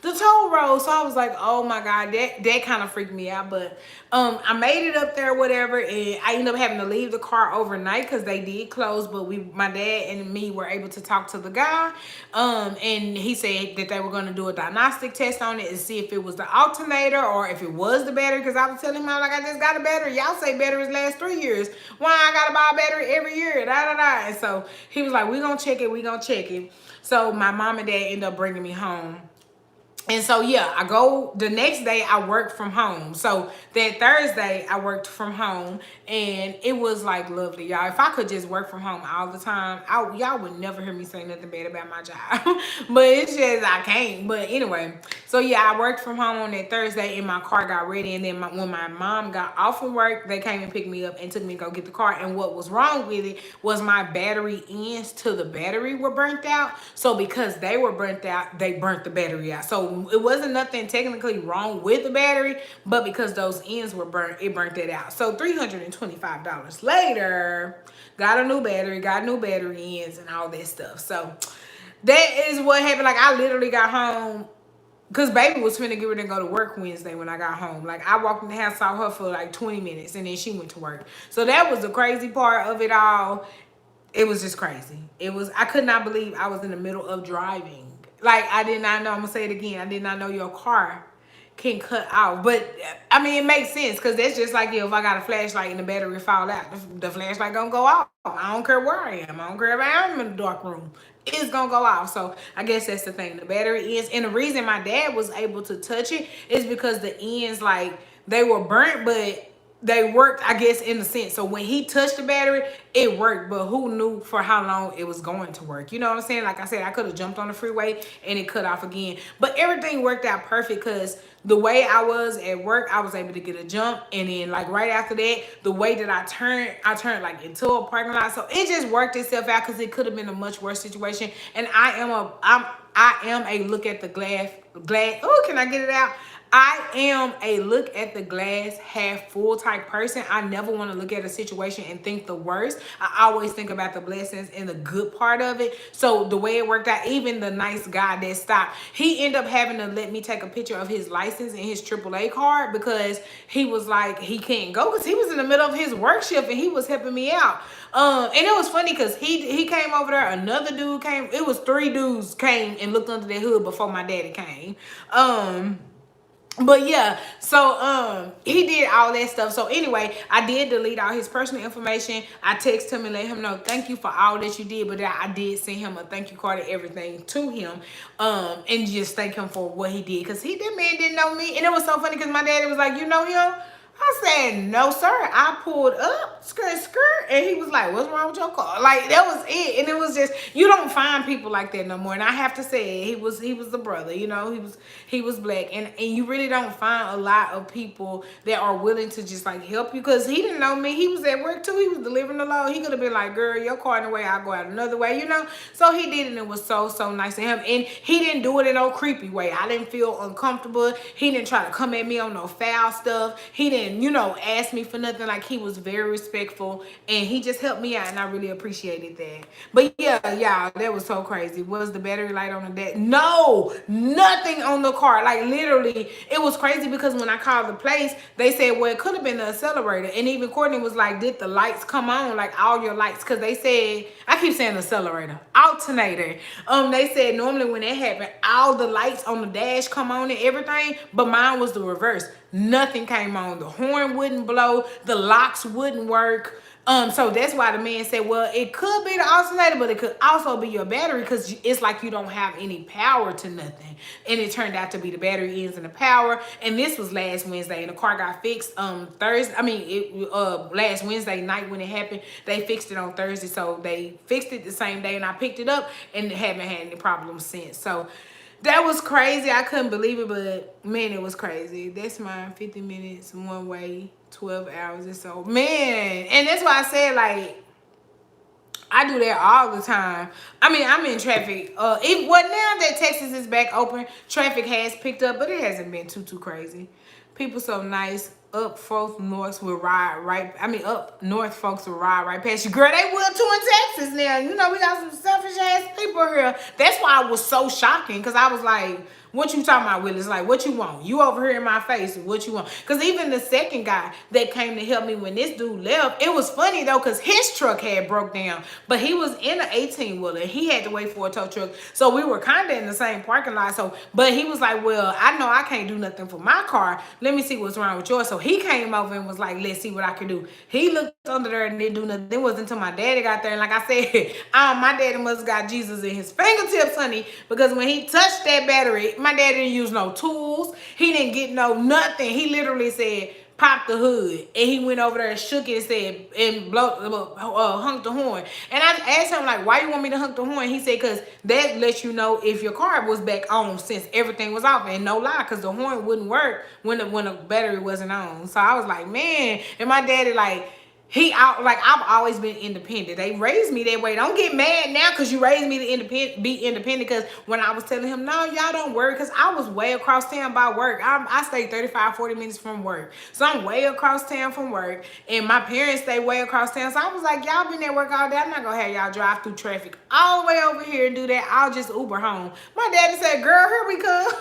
the toll road. So I was like, oh my God, that kind of freaked me out. But I made it up there, whatever, and I ended up having to leave the car overnight because they did close. But my dad and me were able to talk to the guy, and he said that they were going to do a diagnostic test on it and see if it was the alternator or if it was the battery. Because I was telling him, I was like, I just got a battery. Y'all say batteries last 3 years. Why I gotta buy a battery every year? Da da da. And so he was like, we gonna check it. We gonna check it. So my mom and dad ended up bringing me home. And so, yeah, I go the next day, I work from home. So that Thursday, I worked from home, and it was like lovely, y'all. If I could just work from home all the time, y'all would never hear me say nothing bad about my job. But it's just, I can't. But anyway, so yeah, I worked from home on that Thursday, and my car got ready. And then when my mom got off from work, they came and picked me up and took me to go get the car. And what was wrong with it was my battery ends to the battery were burnt out. So because they were burnt out, they burnt the battery out. So it wasn't nothing technically wrong with the battery, but because those ends were burnt, it burnt it out. So $325 later, got a new battery ends and all that stuff. So that is what happened. Like, I literally got home because baby was finna get ready to go to work Wednesday when I got home. Like, I walked in the house, saw her for like 20 minutes, and then she went to work. So that was the crazy part of it all. It was just crazy. I could not believe I was in the middle of driving. Like, I did not know, I'm gonna say it again, I did not know your car can cut out. But I mean, it makes sense, because that's just like, if I got a flashlight and the battery fall out, the flashlight gonna go off. I don't care where I am. I don't care if I am in a dark room. It's gonna go off. So I guess that's the thing. The battery ends. And the reason my dad was able to touch it is because the ends, like, they were burnt, but they worked, I guess, in a sense. So when he touched the battery, it worked, but who knew for how long it was going to work? You know what I'm saying? Like I said, I could have jumped on the freeway and it cut off again. But everything worked out perfect, because the way I was at work, I was able to get a jump. And then, like, right after that, the way that I turned like into a parking lot. So it just worked itself out, because it could have been a much worse situation. And I am a look at the glass. Oh, can I get it out? I am a look at the glass half full type person. I never want to look at a situation and think the worst. I always think about the blessings and the good part of it. So the way it worked out, even the nice guy that stopped, he ended up having to let me take a picture of his license and his AAA card, because he was like, he can't go, because he was in the middle of his work shift and he was helping me out. And it was funny because he came over there. Another dude came. It was 3 dudes came and looked under the hood before my daddy came. But yeah, so he did all that stuff. So anyway, I did delete all his personal information. I texted him and let him know, thank you for all that you did. But I did send him a thank you card and everything to him, and just thank him for what he did, because that man didn't know me. And it was so funny because my daddy was like, you know him? I said, no, sir. I pulled up, skirt, and he was like, what's wrong with your car? Like, that was it. And it was just, you don't find people like that no more. And I have to say, he was the brother, you know, he was black. And you really don't find a lot of people that are willing to just, like, help you, because he didn't know me. He was at work too. He was delivering the load. He could have been like, girl, your car in the way, I'll go out another way, you know. So he did it, and it was so nice of him. And he didn't do it in no creepy way. I didn't feel uncomfortable. He didn't try to come at me on no foul stuff. He didn't, you know, ask me for nothing. Like, he was very respectful, and he just helped me out, and I really appreciated that. But yeah, y'all, that was so crazy. Was the battery light on the deck? No, nothing on the car. Like, literally, it was crazy, because when I called the place, they said, well, it could have been the accelerator. And even Courtney was like, did the lights come on? Like, all your lights? Because they said, I keep saying accelerator, alternator. They said normally when that happened, all the lights on the dash come on and everything, but mine was the reverse. Nothing came on. The horn wouldn't blow. The locks wouldn't work. So that's why the man said, well, it could be the alternator, but it could also be your battery, because it's like you don't have any power to nothing. And it turned out to be the battery ends and the power. And this was last Wednesday, and the car got fixed Thursday. I mean, last Wednesday night when it happened, they fixed it on Thursday. So they fixed it the same day, and I picked it up and haven't had any problems since. So that was crazy. I couldn't believe it, but man, it was crazy. That's mine, 50 minutes one way, 12 hours or so. Man, and that's why I said, like, I do that all the time. I mean, I'm in traffic. Now that Texas is back open, traffic has picked up, but it hasn't been too crazy. People so nice. Up folks north will ride right. I mean, up north folks will ride right past you. Girl, they will too in Texas now. You know, we got some selfish ass people here. That's why I was so shocking, because I was like, what you talking about, Willis? Like, what you want? You over here in my face. What you want? Because even the second guy that came to help me when this dude left, it was funny though, because his truck had broke down, but he was in an 18-wheeler. He had to wait for a tow truck. So we were kind of in the same parking lot. So, but he was like, well, I know I can't do nothing for my car. Let me see what's wrong with yours. So he came over and was like, let's see what I can do. He looked under there and didn't do nothing. It wasn't until my daddy got there. And like I said, my daddy must have got Jesus in his fingertips, honey, because when he touched that battery, my daddy didn't use no tools. He didn't get no nothing. He literally said, pop the hood. And he went over there and shook it and said, and honked the horn. And I asked him, like, why you want me to honk the horn? He said, because that lets you know if your car was back on since everything was off. And no lie, because the horn wouldn't work when the battery wasn't on. So I was like, man. And my daddy, like, I've always been independent. They raised me that way. Don't get mad now because you raised me to be independent. Because when I was telling him, no, y'all don't worry, because I was way across town by work. I stayed 35, 40 minutes from work. So I'm way across town from work. And my parents stay way across town. So I was like, y'all been at work all day. I'm not going to have y'all drive through traffic all the way over here and do that. I'll just Uber home. My daddy said, girl, here we come.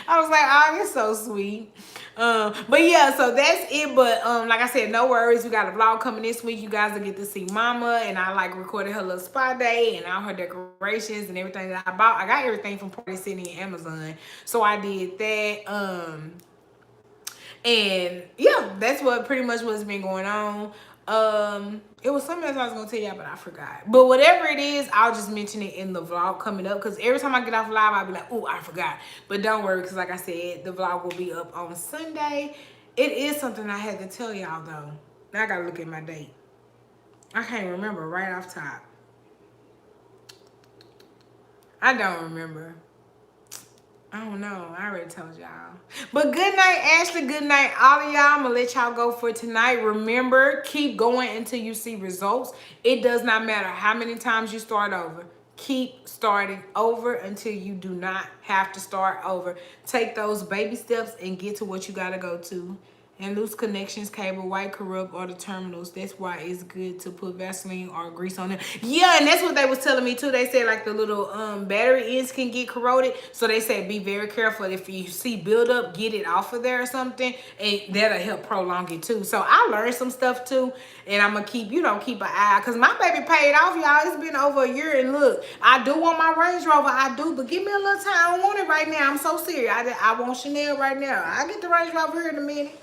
I was like, oh, you're so sweet. But yeah, so that's it. But like I said, no worries. We got a vlog coming this week. You guys will get to see Mama, and I like recorded her little spa day and all her decorations and everything that I bought. I got everything from Party City and Amazon, so I did that. And yeah, that's what pretty much what's been going on. It was something else I was gonna tell y'all, but I forgot. But whatever it is, I'll just mention it in the vlog coming up, because every time I get off live, I'll be like, oh, I forgot. But don't worry, because like I said, the vlog will be up on Sunday. It is something I had to tell y'all though. Now I gotta look at my date. I can't remember right off top. I don't remember. I don't know. I already told y'all. But good night, Ashley. Good night, all of y'all. I'm going to let y'all go for tonight. Remember, keep going until you see results. It does not matter how many times you start over. Keep starting over until you do not have to start over. Take those baby steps and get to what you got to go to. And loose connections, cable, white, corrupt, or the terminals. That's why it's good to put Vaseline or grease on them. Yeah, and that's what they was telling me too. They said like the little battery ends can get corroded. So they said be very careful. If you see buildup, get it off of there or something. And that'll help prolong it too. So I learned some stuff too. And I'm going to keep, keep an eye. Because my baby paid off, y'all. It's been over a year. And look, I do want my Range Rover. I do. But give me a little time. I don't want it right now. I'm so serious. I want Chanel right now. I get the Range Rover here in a minute.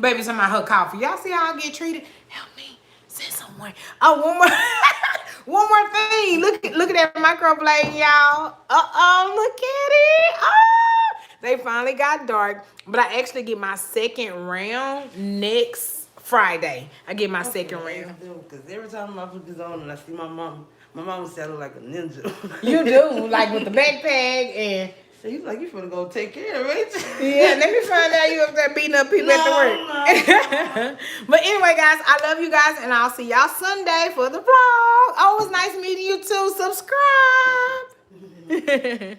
Baby's talking about her coffee. Y'all see how I get treated? Help me. Send someone. Oh, one more thing. Look at that microblade, y'all. Look at it. Oh, they finally got dark. But I actually get my second round next Friday. I get my second round. Because every time I put this on and I see my mom sounded like a ninja. You do, like with the backpack and. So you like you finna go take care of it. Yeah, let me find out you up there beating up people at the work. No. But anyway, guys, I love you guys, and I'll see y'all Sunday for the vlog. Oh, it was nice meeting you too. Subscribe.